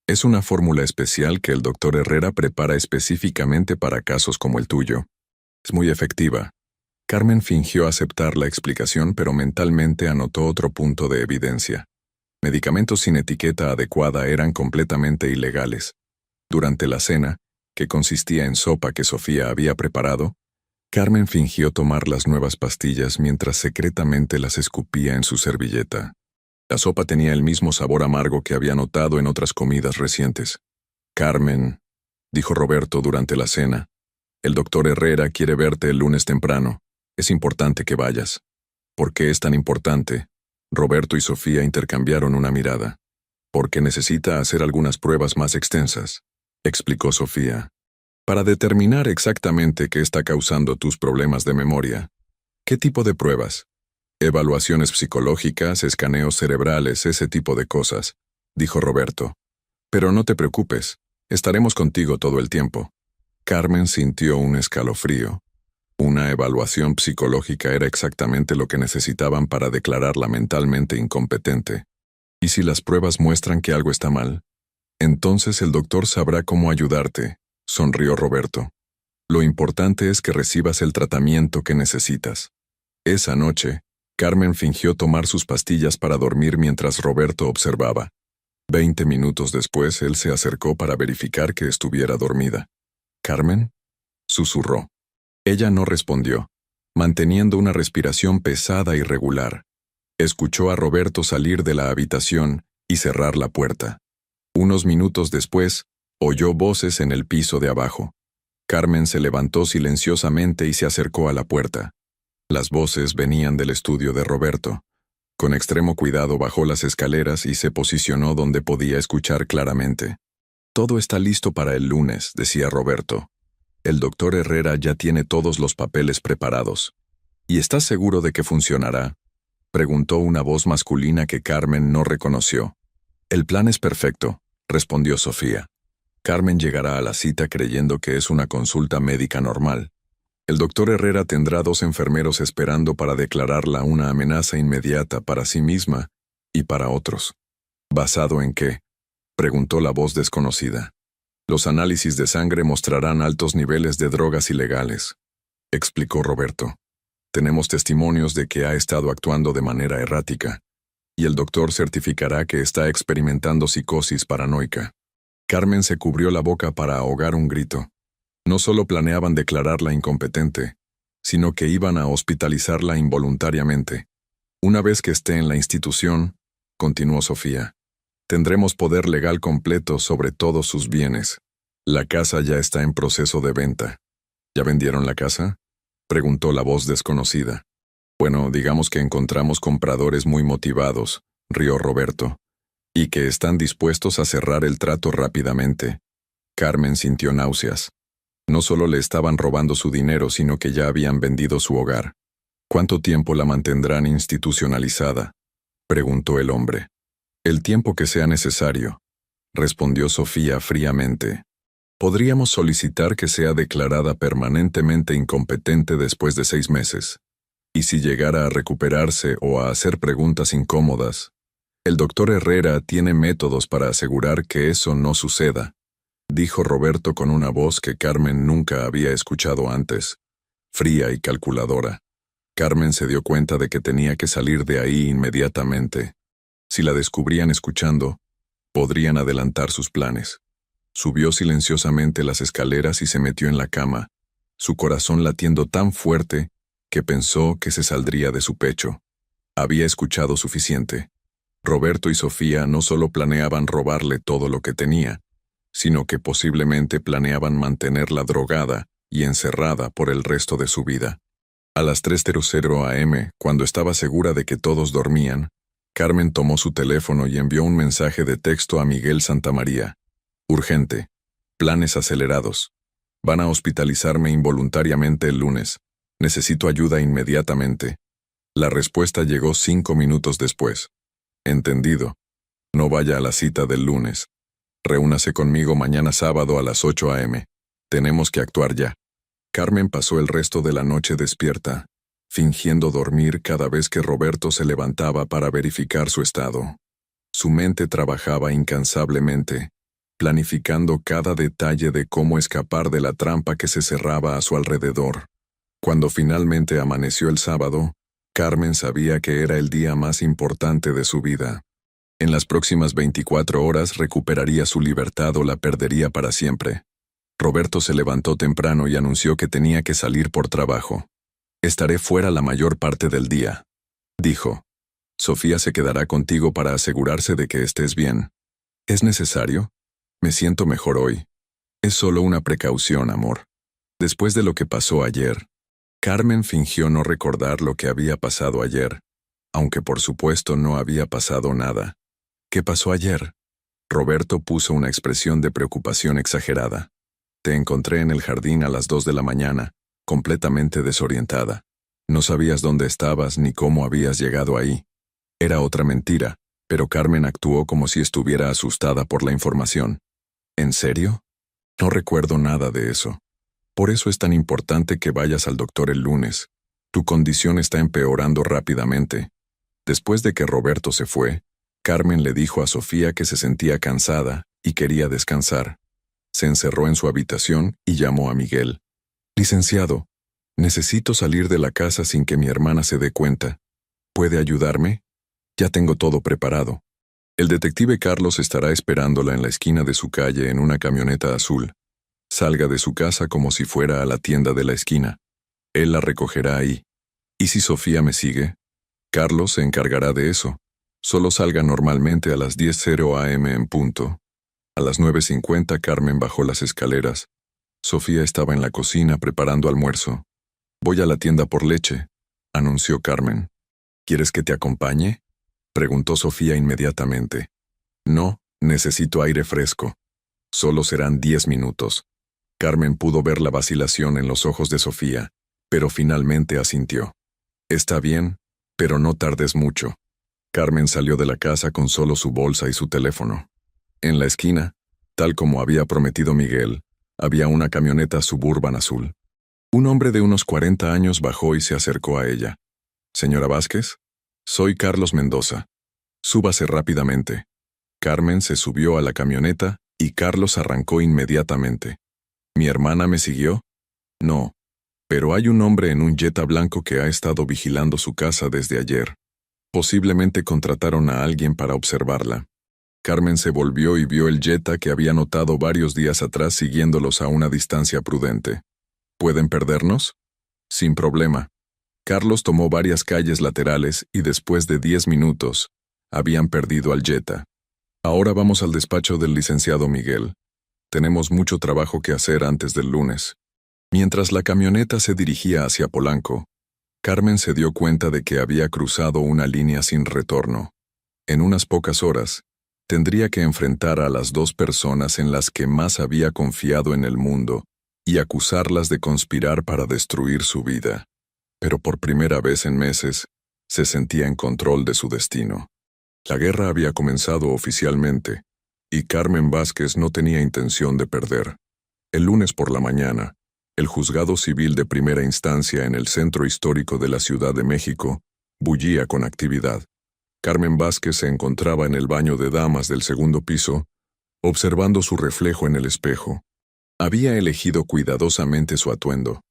S1: Es una fórmula especial que el doctor Herrera prepara específicamente para casos como el tuyo. Es muy efectiva. Carmen fingió aceptar la explicación, pero mentalmente anotó otro punto de evidencia. Medicamentos sin etiqueta adecuada eran completamente ilegales. Durante la cena, que consistía en sopa que Sofía había preparado, Carmen fingió tomar las nuevas pastillas mientras secretamente las escupía en su servilleta. La sopa tenía el mismo sabor amargo que había notado en otras comidas recientes. «Carmen», dijo Roberto durante la cena, «el doctor Herrera quiere verte el lunes temprano. Es importante que vayas». «¿Por qué es tan importante?» Roberto y Sofía intercambiaron una mirada. «Porque necesita hacer algunas pruebas más extensas», explicó Sofía. «Para determinar exactamente qué está causando tus problemas de memoria». «¿Qué tipo de pruebas?» «Evaluaciones psicológicas, escaneos cerebrales, ese tipo de cosas», dijo Roberto. «Pero no te preocupes, estaremos contigo todo el tiempo». Carmen sintió un escalofrío. Una evaluación psicológica era exactamente lo que necesitaban para declararla mentalmente incompetente. ¿Y si las pruebas muestran que algo está mal? Entonces el doctor sabrá cómo ayudarte, sonrió Roberto. Lo importante es que recibas el tratamiento que necesitas. Esa noche, Carmen fingió tomar sus pastillas para dormir mientras Roberto observaba. 20 minutos después, él se acercó para verificar que estuviera dormida. «¿Carmen?», susurró. Ella no respondió, manteniendo una respiración pesada y regular. Escuchó a Roberto salir de la habitación y cerrar la puerta. Unos minutos después, oyó voces en el piso de abajo. Carmen se levantó silenciosamente y se acercó a la puerta. Las voces venían del estudio de Roberto. Con extremo cuidado bajó las escaleras y se posicionó donde podía escuchar claramente. «Todo está listo para el lunes», decía Roberto. «El doctor Herrera ya tiene todos los papeles preparados». «¿Y estás seguro de que funcionará?», preguntó una voz masculina que Carmen no reconoció. «El plan es perfecto», respondió Sofía. Carmen llegará a la cita creyendo que es una consulta médica normal. El doctor Herrera tendrá 2 enfermeros esperando para declararla una amenaza inmediata para sí misma y para otros. ¿Basado en qué?, preguntó la voz desconocida. «Los análisis de sangre mostrarán altos niveles de drogas ilegales», explicó Roberto. «Tenemos testimonios de que ha estado actuando de manera errática, y el doctor certificará que está experimentando psicosis paranoica». Carmen se cubrió la boca para ahogar un grito. No solo planeaban declararla incompetente, sino que iban a hospitalizarla involuntariamente. «Una vez que esté en la institución», continuó Sofía, «tendremos poder legal completo sobre todos sus bienes. La casa ya está en proceso de venta». «¿Ya vendieron la casa?», preguntó la voz desconocida. «Bueno, digamos que encontramos compradores muy motivados», rió Roberto, «y que están dispuestos a cerrar el trato rápidamente». Carmen sintió náuseas. No solo le estaban robando su dinero, sino que ya habían vendido su hogar. «¿Cuánto tiempo la mantendrán institucionalizada?», preguntó el hombre. «El tiempo que sea necesario», respondió Sofía fríamente. «Podríamos solicitar que sea declarada permanentemente incompetente después de 6 meses. Y si llegara a recuperarse o a hacer preguntas incómodas, el doctor Herrera tiene métodos para asegurar que eso no suceda», dijo Roberto con una voz que Carmen nunca había escuchado antes, fría y calculadora. Carmen se dio cuenta de que tenía que salir de ahí inmediatamente. Si la descubrían escuchando, podrían adelantar sus planes. Subió silenciosamente las escaleras y se metió en la cama, su corazón latiendo tan fuerte que pensó que se saldría de su pecho. Había escuchado suficiente. Roberto y Sofía no solo planeaban robarle todo lo que tenía, sino que posiblemente planeaban mantenerla drogada y encerrada por el resto de su vida. A las 3:00 am, cuando estaba segura de que todos dormían, Carmen tomó su teléfono y envió un mensaje de texto a Miguel Santamaría. Urgente. Planes acelerados. Van a hospitalizarme involuntariamente el lunes. Necesito ayuda inmediatamente. La respuesta llegó 5 minutos después. Entendido. No vaya a la cita del lunes. Reúnase conmigo mañana sábado a las 8 am. Tenemos que actuar ya. Carmen pasó el resto de la noche despierta, fingiendo dormir cada vez que Roberto se levantaba para verificar su estado. Su mente trabajaba incansablemente, planificando cada detalle de cómo escapar de la trampa que se cerraba a su alrededor. Cuando finalmente amaneció el sábado, Carmen sabía que era el día más importante de su vida. En las próximas 24 horas recuperaría su libertad o la perdería para siempre. Roberto se levantó temprano y anunció que tenía que salir por trabajo. «Estaré fuera la mayor parte del día», dijo. «Sofía se quedará contigo para asegurarse de que estés bien». «¿Es necesario? Me siento mejor hoy. Es solo una precaución, amor. Después de lo que pasó ayer». Carmen fingió no recordar lo que había pasado ayer, aunque por supuesto no había pasado nada. «¿Qué pasó ayer?» Roberto puso una expresión de preocupación exagerada. «Te encontré en el jardín a las 2 de la mañana, completamente desorientada. No sabías dónde estabas ni cómo habías llegado ahí». Era otra mentira, pero Carmen actuó como si estuviera asustada por la información. «¿En serio? No recuerdo nada de eso. Por eso es tan importante que vayas al doctor el lunes. Tu condición está empeorando rápidamente». Después de que Roberto se fue, Carmen le dijo a Sofía que se sentía cansada y quería descansar. Se encerró en su habitación y llamó a Miguel. «Licenciado, necesito salir de la casa sin que mi hermana se dé cuenta. ¿Puede ayudarme? Ya tengo todo preparado». El detective Carlos estará esperándola en la esquina de su calle en una camioneta azul. Salga de su casa como si fuera a la tienda de la esquina. Él la recogerá ahí. ¿Y si Sofía me sigue? Carlos se encargará de eso. Solo salga normalmente a las 10:00 am en punto. A las 9:50 Carmen bajó las escaleras. Sofía estaba en la cocina preparando almuerzo. «Voy a la tienda por leche», anunció Carmen. «¿Quieres que te acompañe?», preguntó Sofía inmediatamente. «No, necesito aire fresco. Solo serán 10 minutos». Carmen pudo ver la vacilación en los ojos de Sofía, pero finalmente asintió. «Está bien, pero no tardes mucho». Carmen salió de la casa con solo su bolsa y su teléfono. En la esquina, tal como había prometido Miguel, había una camioneta Suburban azul. Un hombre de unos 40 años bajó y se acercó a ella. «Señora Vázquez, soy Carlos Mendoza. Súbase rápidamente». Carmen se subió a la camioneta y Carlos arrancó inmediatamente. «¿Mi hermana me siguió?» «No, pero hay un hombre en un Jetta blanco que ha estado vigilando su casa desde ayer. Posiblemente contrataron a alguien para observarla». Carmen se volvió y vio el Jetta que había notado varios días atrás siguiéndolos a una distancia prudente. «¿Pueden perdernos?» «Sin problema». Carlos tomó varias calles laterales y después de 10 minutos, habían perdido al Jetta. «Ahora vamos al despacho del licenciado Miguel. Tenemos mucho trabajo que hacer antes del lunes». Mientras la camioneta se dirigía hacia Polanco, Carmen se dio cuenta de que había cruzado una línea sin retorno. En unas pocas horas, tendría que enfrentar a las 2 personas en las que más había confiado en el mundo y acusarlas de conspirar para destruir su vida. Pero por primera vez en meses, se sentía en control de su destino. La guerra había comenzado oficialmente, y Carmen Vázquez no tenía intención de perder. El lunes por la mañana, el juzgado civil de primera instancia en el centro histórico de la Ciudad de México bullía con actividad. Carmen Vázquez se encontraba en el baño de damas del segundo piso, observando su reflejo en el espejo. Había elegido cuidadosamente su atuendo: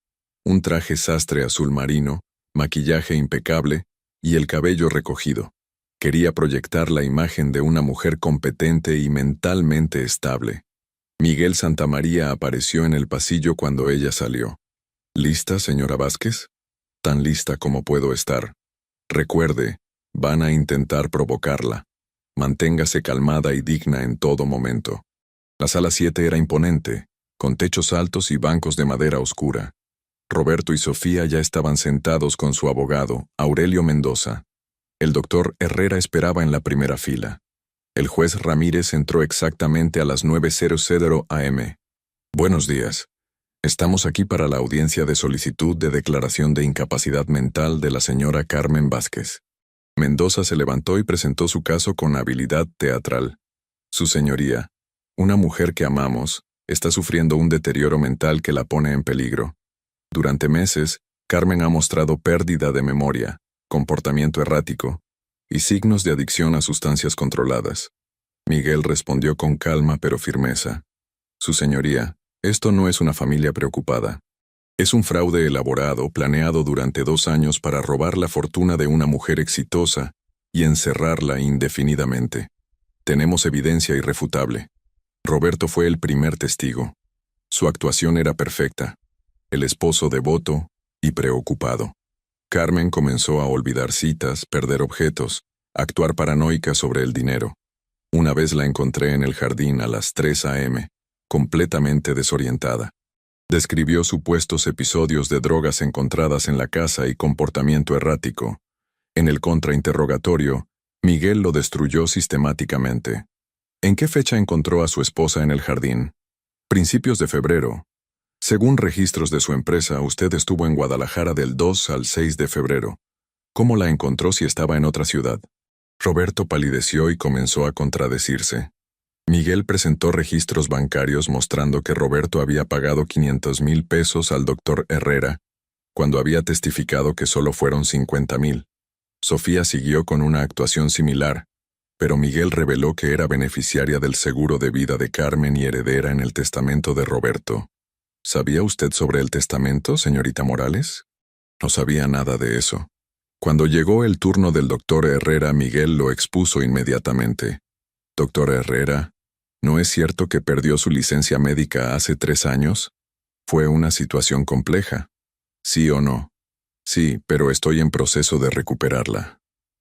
S1: un traje sastre azul marino, maquillaje impecable y el cabello recogido. Quería proyectar la imagen de una mujer competente y mentalmente estable. Miguel Santamaría apareció en el pasillo cuando ella salió. ¿Lista, señora Vázquez? Tan lista como puedo estar. Recuerde, van a intentar provocarla. Manténgase calmada y digna en todo momento. La sala 7 era imponente, con techos altos y bancos de madera oscura. Roberto y Sofía ya estaban sentados con su abogado, Aurelio Mendoza. El doctor Herrera esperaba en la primera fila. El juez Ramírez entró exactamente a las 9:00 am. Buenos días. Estamos aquí para la audiencia de solicitud de declaración de incapacidad mental de la señora Carmen Vázquez. Mendoza se levantó y presentó su caso con habilidad teatral. Su señoría, una mujer que amamos, está sufriendo un deterioro mental que la pone en peligro. Durante meses, Carmen ha mostrado pérdida de memoria, comportamiento errático y signos de adicción a sustancias controladas. Miguel respondió con calma pero firmeza. Su señoría, esto no es una familia preocupada. Es un fraude elaborado, planeado durante 2 años para robar la fortuna de una mujer exitosa y encerrarla indefinidamente. Tenemos evidencia irrefutable. Roberto fue el primer testigo. Su actuación era perfecta. El esposo devoto y preocupado. Carmen comenzó a olvidar citas, perder objetos, actuar paranoica sobre el dinero. Una vez la encontré en el jardín a las 3 am, completamente desorientada. Describió supuestos episodios de drogas encontradas en la casa y comportamiento errático. En el contrainterrogatorio, Miguel lo destruyó sistemáticamente. ¿En qué fecha encontró a su esposa en el jardín? Principios de febrero. Según registros de su empresa, usted estuvo en Guadalajara del 2 al 6 de febrero. ¿Cómo la encontró si estaba en otra ciudad? Roberto palideció y comenzó a contradecirse. Miguel presentó registros bancarios mostrando que Roberto había pagado 500,000 pesos al doctor Herrera, cuando había testificado que solo fueron 50,000. Sofía siguió con una actuación similar, pero Miguel reveló que era beneficiaria del seguro de vida de Carmen y heredera en el testamento de Roberto. ¿Sabía usted sobre el testamento, señorita Morales? No sabía nada de eso. Cuando llegó el turno del doctor Herrera, Miguel lo expuso inmediatamente. Doctor Herrera, ¿no es cierto que perdió su licencia médica hace 3 años? Fue una situación compleja. ¿Sí o no? Sí, pero estoy en proceso de recuperarla.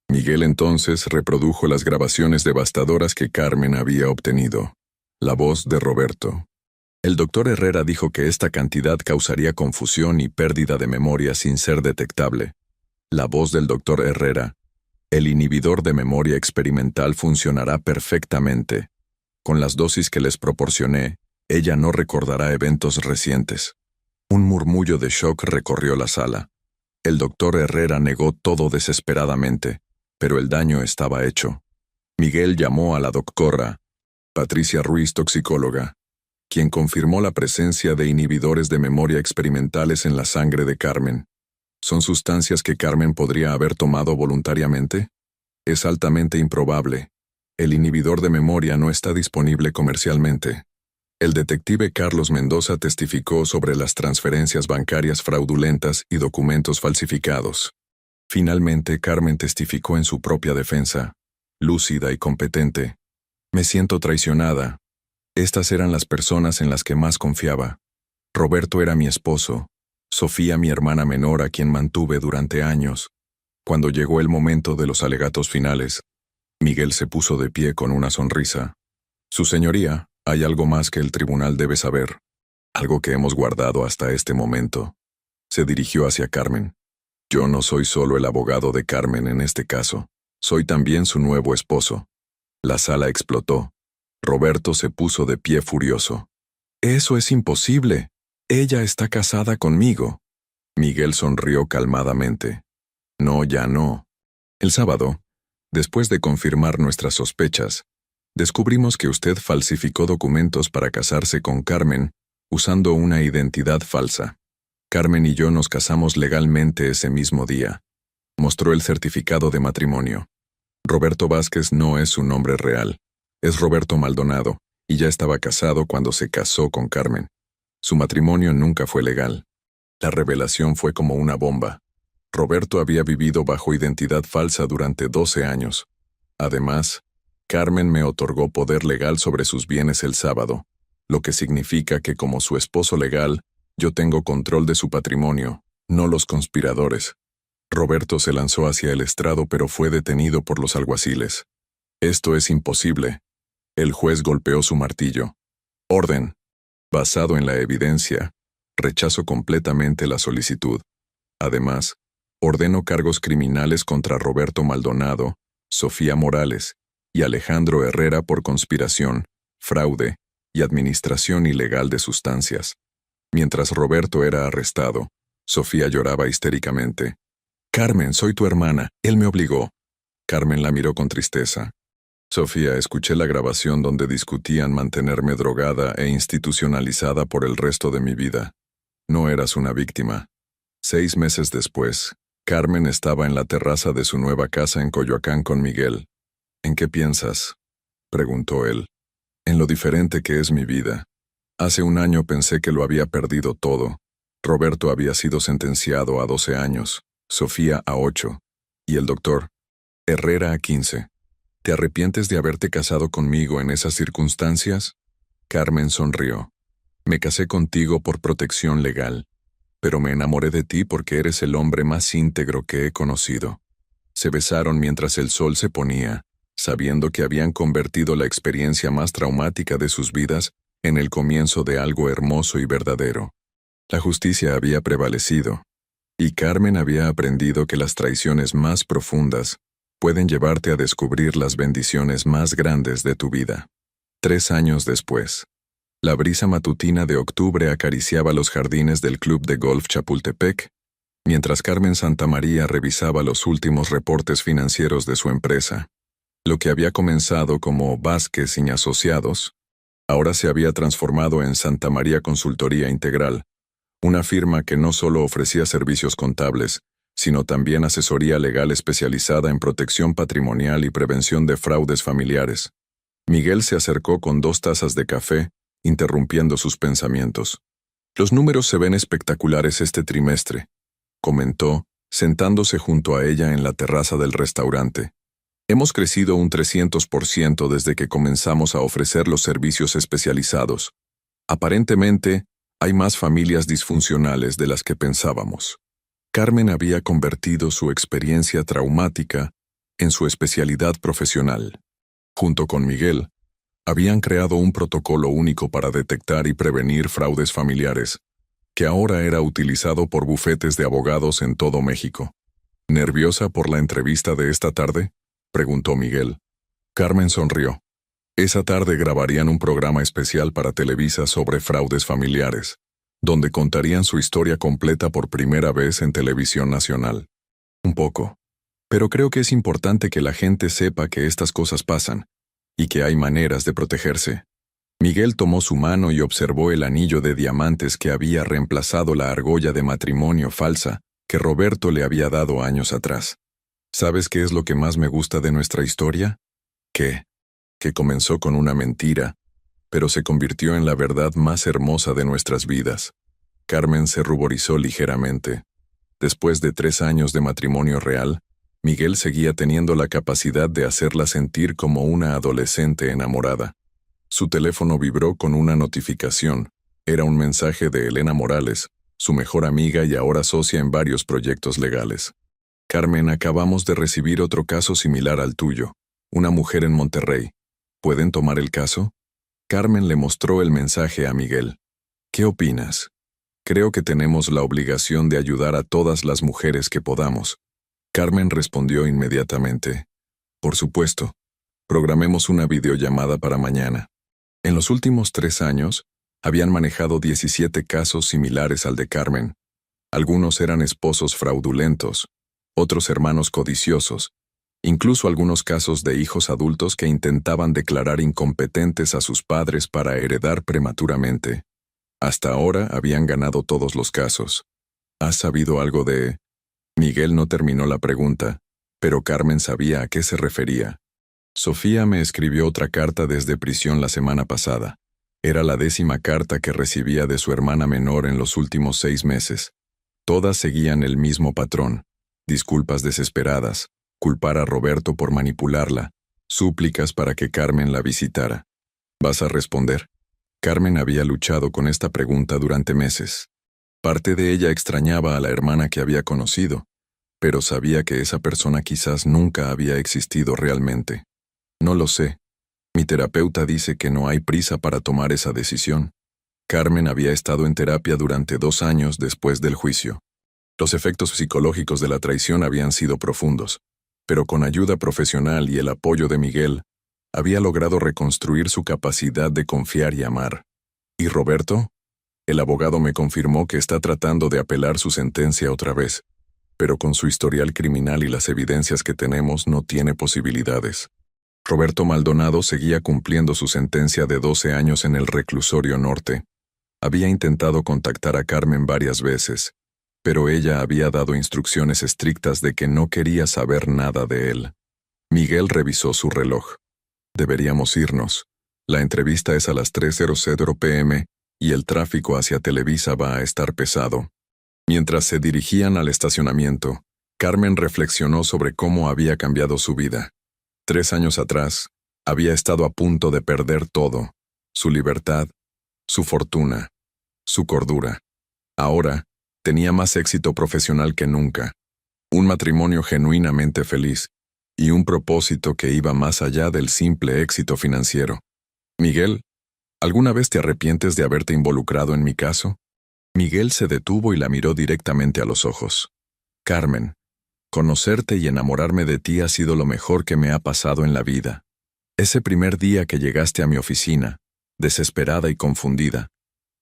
S1: Miguel entonces reprodujo las grabaciones devastadoras que Carmen había obtenido. La voz de Roberto. El doctor Herrera dijo que esta cantidad causaría confusión y pérdida de memoria sin ser detectable. La voz del doctor Herrera. El inhibidor de memoria experimental funcionará perfectamente. Con las dosis que les proporcioné, ella no recordará eventos recientes. Un murmullo de shock recorrió la sala. El doctor Herrera negó todo desesperadamente, pero el daño estaba hecho. Miguel llamó a la doctora Patricia Ruiz, toxicóloga, quien confirmó la presencia de inhibidores de memoria experimentales en la sangre de Carmen. ¿Son sustancias que Carmen podría haber tomado voluntariamente? Es altamente improbable. El inhibidor de memoria no está disponible comercialmente. El detective Carlos Mendoza testificó sobre las transferencias bancarias fraudulentas y documentos falsificados. Finalmente, Carmen testificó en su propia defensa, lúcida y competente. Me siento traicionada. Estas eran las personas en las que más confiaba. Roberto era mi esposo, Sofía mi hermana menor a quien mantuve durante años. Cuando llegó el momento de los alegatos finales, Miguel se puso de pie con una sonrisa. Su señoría, hay algo más que el tribunal debe saber. Algo que hemos guardado hasta este momento. Se dirigió hacia Carmen. Yo no soy solo el abogado de Carmen en este caso. Soy también su nuevo esposo. La sala explotó. Roberto se puso de pie furioso. Eso es imposible. Ella está casada conmigo. Miguel sonrió calmadamente. No, ya no. El sábado, después de confirmar nuestras sospechas, descubrimos que usted falsificó documentos para casarse con Carmen usando una identidad falsa. Carmen y yo nos casamos legalmente ese mismo día. Mostró el certificado de matrimonio. Roberto Vázquez no es su nombre real. Es Roberto Maldonado, y ya estaba casado cuando se casó con Carmen. Su matrimonio nunca fue legal. La revelación fue como una bomba. Roberto había vivido bajo identidad falsa durante 12 años. Además, Carmen me otorgó poder legal sobre sus bienes el sábado, lo que significa que como su esposo legal, Yo tengo control de su patrimonio, no los conspiradores. Roberto se lanzó hacia el estrado pero fue detenido por los alguaciles. Esto es imposible. El juez golpeó su martillo. Orden. Basado en la evidencia, rechazo completamente la solicitud. Además, ordeno cargos criminales contra Roberto Maldonado, Sofía Morales y Alejandro Herrera por conspiración, fraude y administración ilegal de sustancias. Mientras Roberto era arrestado, Sofía lloraba histéricamente. Carmen, soy tu hermana, él me obligó. Carmen la miró con tristeza. Sofía, escuché la grabación donde discutían mantenerme drogada e institucionalizada por el resto de mi vida. No eras una víctima. 6 meses después, Carmen estaba en la terraza de su nueva casa en Coyoacán con Miguel. ¿En qué piensas?, preguntó él. En lo diferente que es mi vida. Hace un año pensé que lo había perdido todo. Roberto había sido sentenciado a 12 años, Sofía a 8, y el doctor Herrera a 15. ¿Te arrepientes de haberte casado conmigo en esas circunstancias? Carmen sonrió. Me casé contigo por protección legal, pero me enamoré de ti porque eres el hombre más íntegro que he conocido. Se besaron mientras el sol se ponía, sabiendo que habían convertido la experiencia más traumática de sus vidas en el comienzo de algo hermoso y verdadero. La justicia había prevalecido, y Carmen había aprendido que las traiciones más profundas pueden llevarte a descubrir las bendiciones más grandes de tu vida. 3 años después, la brisa matutina de octubre acariciaba los jardines del Club de Golf Chapultepec, mientras Carmen Santamaría revisaba los últimos reportes financieros de su empresa. Lo que había comenzado como Vázquez y Asociados, ahora se había transformado en Santa María Consultoría Integral, una firma que no solo ofrecía servicios contables, sino también asesoría legal especializada en protección patrimonial y prevención de fraudes familiares. Miguel se acercó con 2 tazas de café, interrumpiendo sus pensamientos. Los números se ven espectaculares este trimestre, comentó, sentándose junto a ella en la terraza del restaurante. Hemos crecido un 300% desde que comenzamos a ofrecer los servicios especializados. Aparentemente, hay más familias disfuncionales de las que pensábamos. Carmen había convertido su experiencia traumática en su especialidad profesional. Junto con Miguel, habían creado un protocolo único para detectar y prevenir fraudes familiares, que ahora era utilizado por bufetes de abogados en todo México. ¿Nerviosa por la entrevista de esta tarde?, preguntó Miguel. Carmen sonrió. Esa tarde grabarían un programa especial para Televisa sobre fraudes familiares, donde contarían su historia completa por primera vez en televisión nacional. Un poco. Pero creo que es importante que la gente sepa que estas cosas pasan, y que hay maneras de protegerse. Miguel tomó su mano y observó el anillo de diamantes que había reemplazado la argolla de matrimonio falsa que Roberto le había dado años atrás. ¿Sabes qué es lo que más me gusta de nuestra historia? ¿Qué? Que comenzó con una mentira, pero se convirtió en la verdad más hermosa de nuestras vidas. Carmen se ruborizó ligeramente. Después de 3 años de matrimonio real, Miguel seguía teniendo la capacidad de hacerla sentir como una adolescente enamorada. Su teléfono vibró con una notificación. Era un mensaje de Elena Morales, su mejor amiga y ahora socia en varios proyectos legales. Carmen, acabamos de recibir otro caso similar al tuyo. Una mujer en Monterrey. ¿Pueden tomar el caso? Carmen le mostró el mensaje a Miguel. ¿Qué opinas? Creo que tenemos la obligación de ayudar a todas las mujeres que podamos. Carmen respondió inmediatamente. Por supuesto. Programemos una videollamada para mañana. En los últimos 3 años, habían manejado 17 casos similares al de Carmen. Algunos eran esposos fraudulentos, otros hermanos codiciosos, incluso algunos casos de hijos adultos que intentaban declarar incompetentes a sus padres para heredar prematuramente. Hasta ahora habían ganado todos los casos. ¿Has sabido algo de...? Miguel no terminó la pregunta, pero Carmen sabía a qué se refería. Sofía me escribió otra carta desde prisión la semana pasada. Era la 10ª carta que recibía de su hermana menor en los últimos 6 meses. Todas seguían el mismo patrón. Disculpas desesperadas, culpar a Roberto por manipularla, súplicas para que Carmen la visitara. ¿Vas a responder? Carmen había luchado con esta pregunta durante meses. Parte de ella extrañaba a la hermana que había conocido, pero sabía que esa persona quizás nunca había existido realmente. No lo sé. Mi terapeuta dice que no hay prisa para tomar esa decisión. Carmen había estado en terapia durante 2 años después del juicio. Los efectos psicológicos de la traición habían sido profundos, pero con ayuda profesional y el apoyo de Miguel, había logrado reconstruir su capacidad de confiar y amar. ¿Y Roberto? El abogado me confirmó que está tratando de apelar su sentencia otra vez, pero con su historial criminal y las evidencias que tenemos no tiene posibilidades. Roberto Maldonado seguía cumpliendo su sentencia de 12 años en el reclusorio norte. Había intentado contactar a Carmen varias veces, pero ella había dado instrucciones estrictas de que no quería saber nada de él. Miguel revisó su reloj. Deberíamos irnos. La entrevista es a las 3:00 p.m. y el tráfico hacia Televisa va a estar pesado. Mientras se dirigían al estacionamiento, Carmen reflexionó sobre cómo había cambiado su vida. 3 años atrás, había estado a punto de perder todo: su libertad, su fortuna, su cordura. Ahora, tenía más éxito profesional que nunca, un matrimonio genuinamente feliz y un propósito que iba más allá del simple éxito financiero. Miguel, ¿alguna vez te arrepientes de haberte involucrado en mi caso? Miguel se detuvo y la miró directamente a los ojos. Carmen, conocerte y enamorarme de ti ha sido lo mejor que me ha pasado en la vida. Ese primer día que llegaste a mi oficina, desesperada y confundida,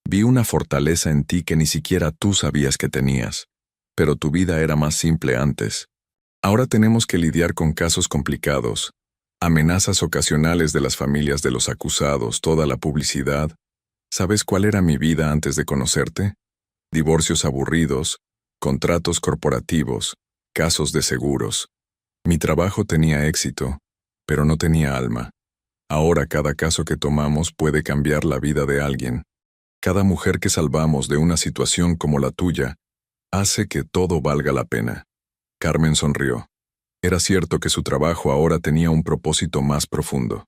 S1: vi una fortaleza en ti que ni siquiera tú sabías que tenías, pero tu vida era más simple antes. Ahora tenemos que lidiar con casos complicados, amenazas ocasionales de las familias de los acusados, toda la publicidad. ¿Sabes cuál era mi vida antes de conocerte? Divorcios aburridos, contratos corporativos, casos de seguros. Mi trabajo tenía éxito, pero no tenía alma. Ahora cada caso que tomamos puede cambiar la vida de alguien. Cada mujer que salvamos de una situación como la tuya hace que todo valga la pena. Carmen sonrió. Era cierto que su trabajo ahora tenía un propósito más profundo.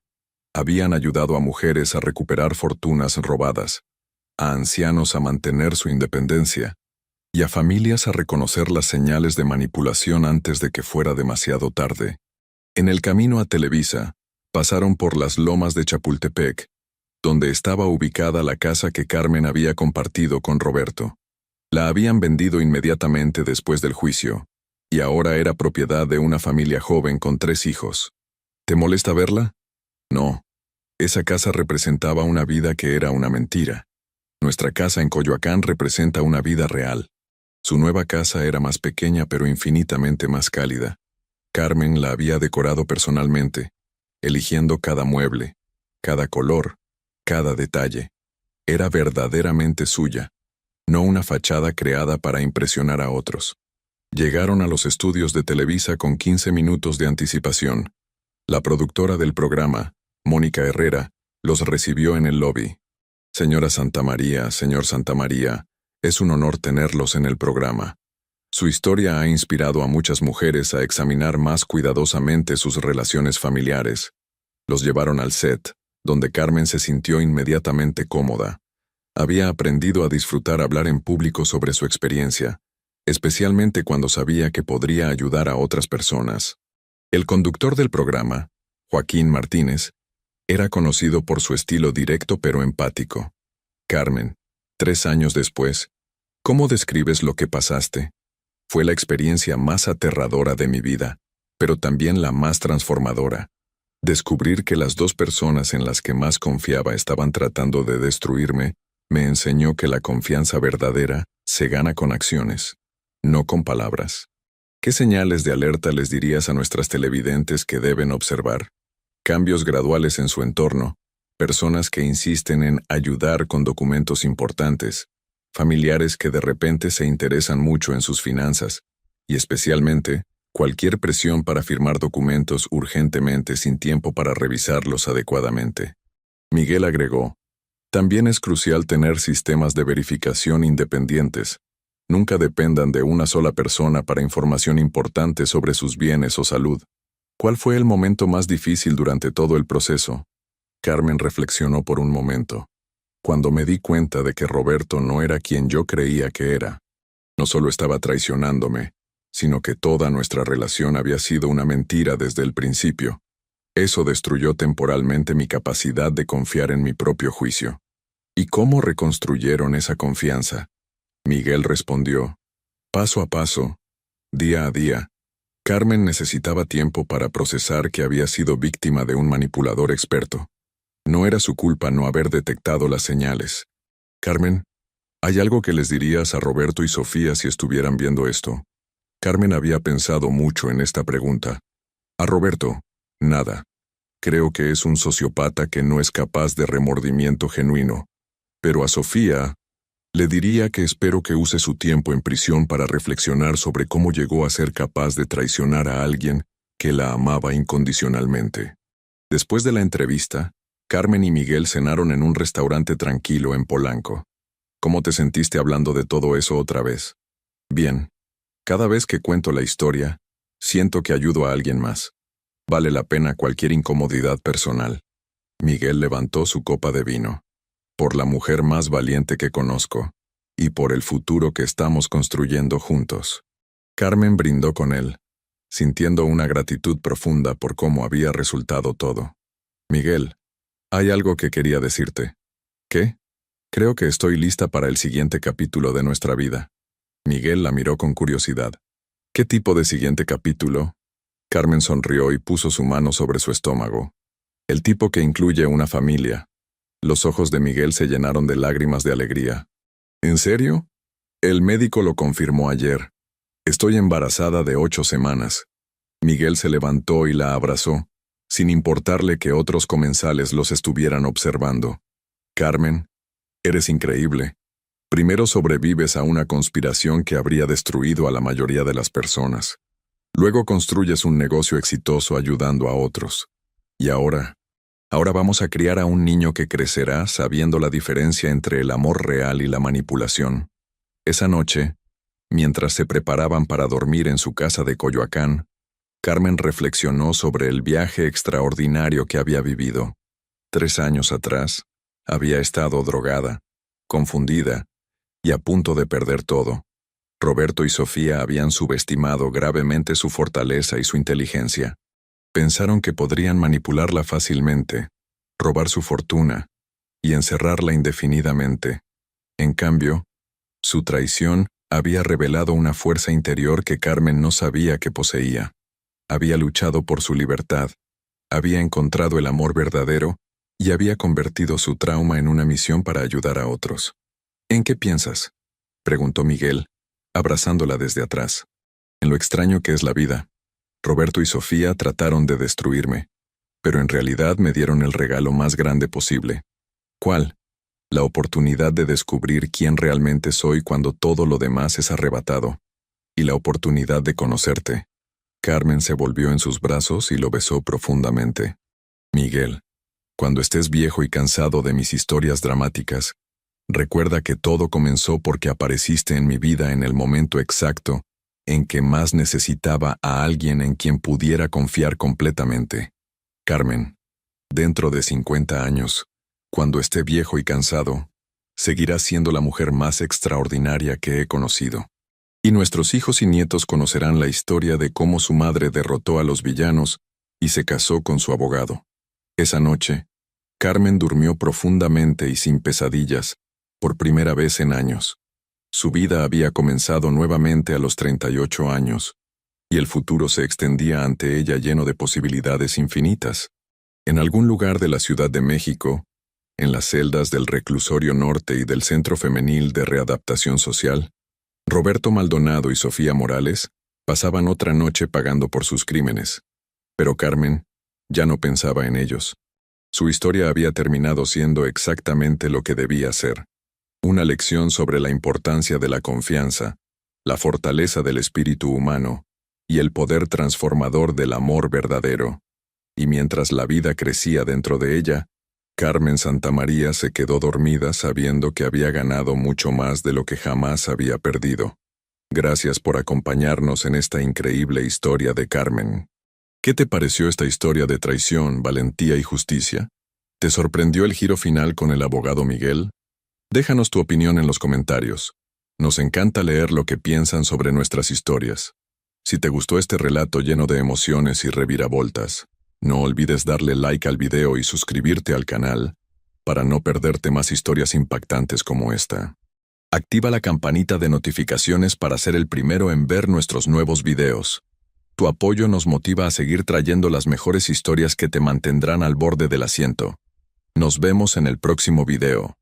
S1: Habían ayudado a mujeres a recuperar fortunas robadas, a ancianos a mantener su independencia y a familias a reconocer las señales de manipulación antes de que fuera demasiado tarde. En el camino a Televisa, pasaron por las lomas de Chapultepec, donde estaba ubicada la casa que Carmen había compartido con Roberto. La habían vendido inmediatamente después del juicio, y ahora era propiedad de una familia joven con 3 hijos. ¿Te molesta verla? No. Esa casa representaba una vida que era una mentira. Nuestra casa en Coyoacán representa una vida real. Su nueva casa era más pequeña pero infinitamente más cálida. Carmen la había decorado personalmente, eligiendo cada mueble, cada color, cada detalle. Era verdaderamente suya, no una fachada creada para impresionar a otros. Llegaron a los estudios de Televisa con 15 minutos de anticipación. La productora del programa, Mónica Herrera, los recibió en el lobby. Señora Santamaría, señor Santamaría, es un honor tenerlos en el programa. Su historia ha inspirado a muchas mujeres a examinar más cuidadosamente sus relaciones familiares. Los llevaron al set, donde Carmen se sintió inmediatamente cómoda. Había aprendido a disfrutar hablar en público sobre su experiencia, especialmente cuando sabía que podría ayudar a otras personas. El conductor del programa, Joaquín Martínez, era conocido por su estilo directo pero empático. Carmen, 3 años después, ¿cómo describes lo que pasaste? Fue la experiencia más aterradora de mi vida, pero también la más transformadora. Descubrir que las 2 personas en las que más confiaba estaban tratando de destruirme, me enseñó que la confianza verdadera se gana con acciones, no con palabras. ¿Qué señales de alerta les dirías a nuestras televidentes que deben observar? Cambios graduales en su entorno, personas que insisten en ayudar con documentos importantes, familiares que de repente se interesan mucho en sus finanzas, y especialmente, cualquier presión para firmar documentos urgentemente sin tiempo para revisarlos adecuadamente. Miguel agregó, también es crucial tener sistemas de verificación independientes. Nunca dependan de una sola persona para información importante sobre sus bienes o salud. ¿Cuál fue el momento más difícil durante todo el proceso? Carmen reflexionó por un momento. Cuando me di cuenta de que Roberto no era quien yo creía que era, no solo estaba traicionándome, sino que toda nuestra relación había sido una mentira desde el principio. Eso destruyó temporalmente mi capacidad de confiar en mi propio juicio. ¿Y cómo reconstruyeron esa confianza? Miguel respondió, paso a paso, día a día. Carmen necesitaba tiempo para procesar que había sido víctima de un manipulador experto. No era su culpa no haber detectado las señales. Carmen, ¿hay algo que les dirías a Roberto y Sofía si estuvieran viendo esto? Carmen había pensado mucho en esta pregunta. A Roberto, nada. Creo que es un sociópata que no es capaz de remordimiento genuino. Pero a Sofía, le diría que espero que use su tiempo en prisión para reflexionar sobre cómo llegó a ser capaz de traicionar a alguien que la amaba incondicionalmente. Después de la entrevista, Carmen y Miguel cenaron en un restaurante tranquilo en Polanco. ¿Cómo te sentiste hablando de todo eso otra vez? Bien. Cada vez que cuento la historia, siento que ayudo a alguien más. Vale la pena cualquier incomodidad personal. Miguel levantó su copa de vino. Por la mujer más valiente que conozco, y por el futuro que estamos construyendo juntos. Carmen brindó con él, sintiendo una gratitud profunda por cómo había resultado todo. Miguel, hay algo que quería decirte. ¿Qué? Creo que estoy lista para el siguiente capítulo de nuestra vida. Miguel la miró con curiosidad. ¿Qué tipo de siguiente capítulo? Carmen sonrió y puso su mano sobre su estómago. El tipo que incluye una familia. Los ojos de Miguel se llenaron de lágrimas de alegría. ¿En serio? El médico lo confirmó ayer. Estoy embarazada de 8 semanas. Miguel se levantó y la abrazó, sin importarle que otros comensales los estuvieran observando. Carmen, eres increíble. Primero sobrevives a una conspiración que habría destruido a la mayoría de las personas. Luego construyes un negocio exitoso ayudando a otros. Y ahora vamos a criar a un niño que crecerá sabiendo la diferencia entre el amor real y la manipulación. Esa noche, mientras se preparaban para dormir en su casa de Coyoacán, Carmen reflexionó sobre el viaje extraordinario que había vivido. 3 años atrás, había estado drogada, confundida y a punto de perder todo. Roberto y Sofía habían subestimado gravemente su fortaleza y su inteligencia. Pensaron que podrían manipularla fácilmente, robar su fortuna y encerrarla indefinidamente. En cambio, su traición había revelado una fuerza interior que Carmen no sabía que poseía. Había luchado por su libertad, había encontrado el amor verdadero y había convertido su trauma en una misión para ayudar a otros. ¿En qué piensas?, preguntó Miguel, abrazándola desde atrás. En lo extraño que es la vida. Roberto y Sofía trataron de destruirme, pero en realidad me dieron el regalo más grande posible. ¿Cuál? La oportunidad de descubrir quién realmente soy cuando todo lo demás es arrebatado, y la oportunidad de conocerte. Carmen se volvió en sus brazos y lo besó profundamente. Miguel, cuando estés viejo y cansado de mis historias dramáticas, recuerda que todo comenzó porque apareciste en mi vida en el momento exacto en que más necesitaba a alguien en quien pudiera confiar completamente. Carmen, dentro de 50 años, cuando esté viejo y cansado, seguirás siendo la mujer más extraordinaria que he conocido. Y nuestros hijos y nietos conocerán la historia de cómo su madre derrotó a los villanos y se casó con su abogado. Esa noche, Carmen durmió profundamente y sin pesadillas, por primera vez en años. Su vida había comenzado nuevamente a los 38 años, y el futuro se extendía ante ella lleno de posibilidades infinitas. En algún lugar de la Ciudad de México, en las celdas del Reclusorio Norte y del Centro Femenil de Readaptación Social, Roberto Maldonado y Sofía Morales pasaban otra noche pagando por sus crímenes. Pero Carmen ya no pensaba en ellos. Su historia había terminado siendo exactamente lo que debía ser. Una lección sobre la importancia de la confianza, la fortaleza del espíritu humano y el poder transformador del amor verdadero. Y mientras la vida crecía dentro de ella, Carmen Santamaría se quedó dormida sabiendo que había ganado mucho más de lo que jamás había perdido. Gracias por acompañarnos en esta increíble historia de Carmen. ¿Qué te pareció esta historia de traición, valentía y justicia? ¿Te sorprendió el giro final con el abogado Miguel? Déjanos tu opinión en los comentarios. Nos encanta leer lo que piensan sobre nuestras historias. Si te gustó este relato lleno de emociones y reviravoltas, no olvides darle like al video y suscribirte al canal para no perderte más historias impactantes como esta. Activa la campanita de notificaciones para ser el primero en ver nuestros nuevos videos. Tu apoyo nos motiva a seguir trayendo las mejores historias que te mantendrán al borde del asiento. Nos vemos en el próximo video.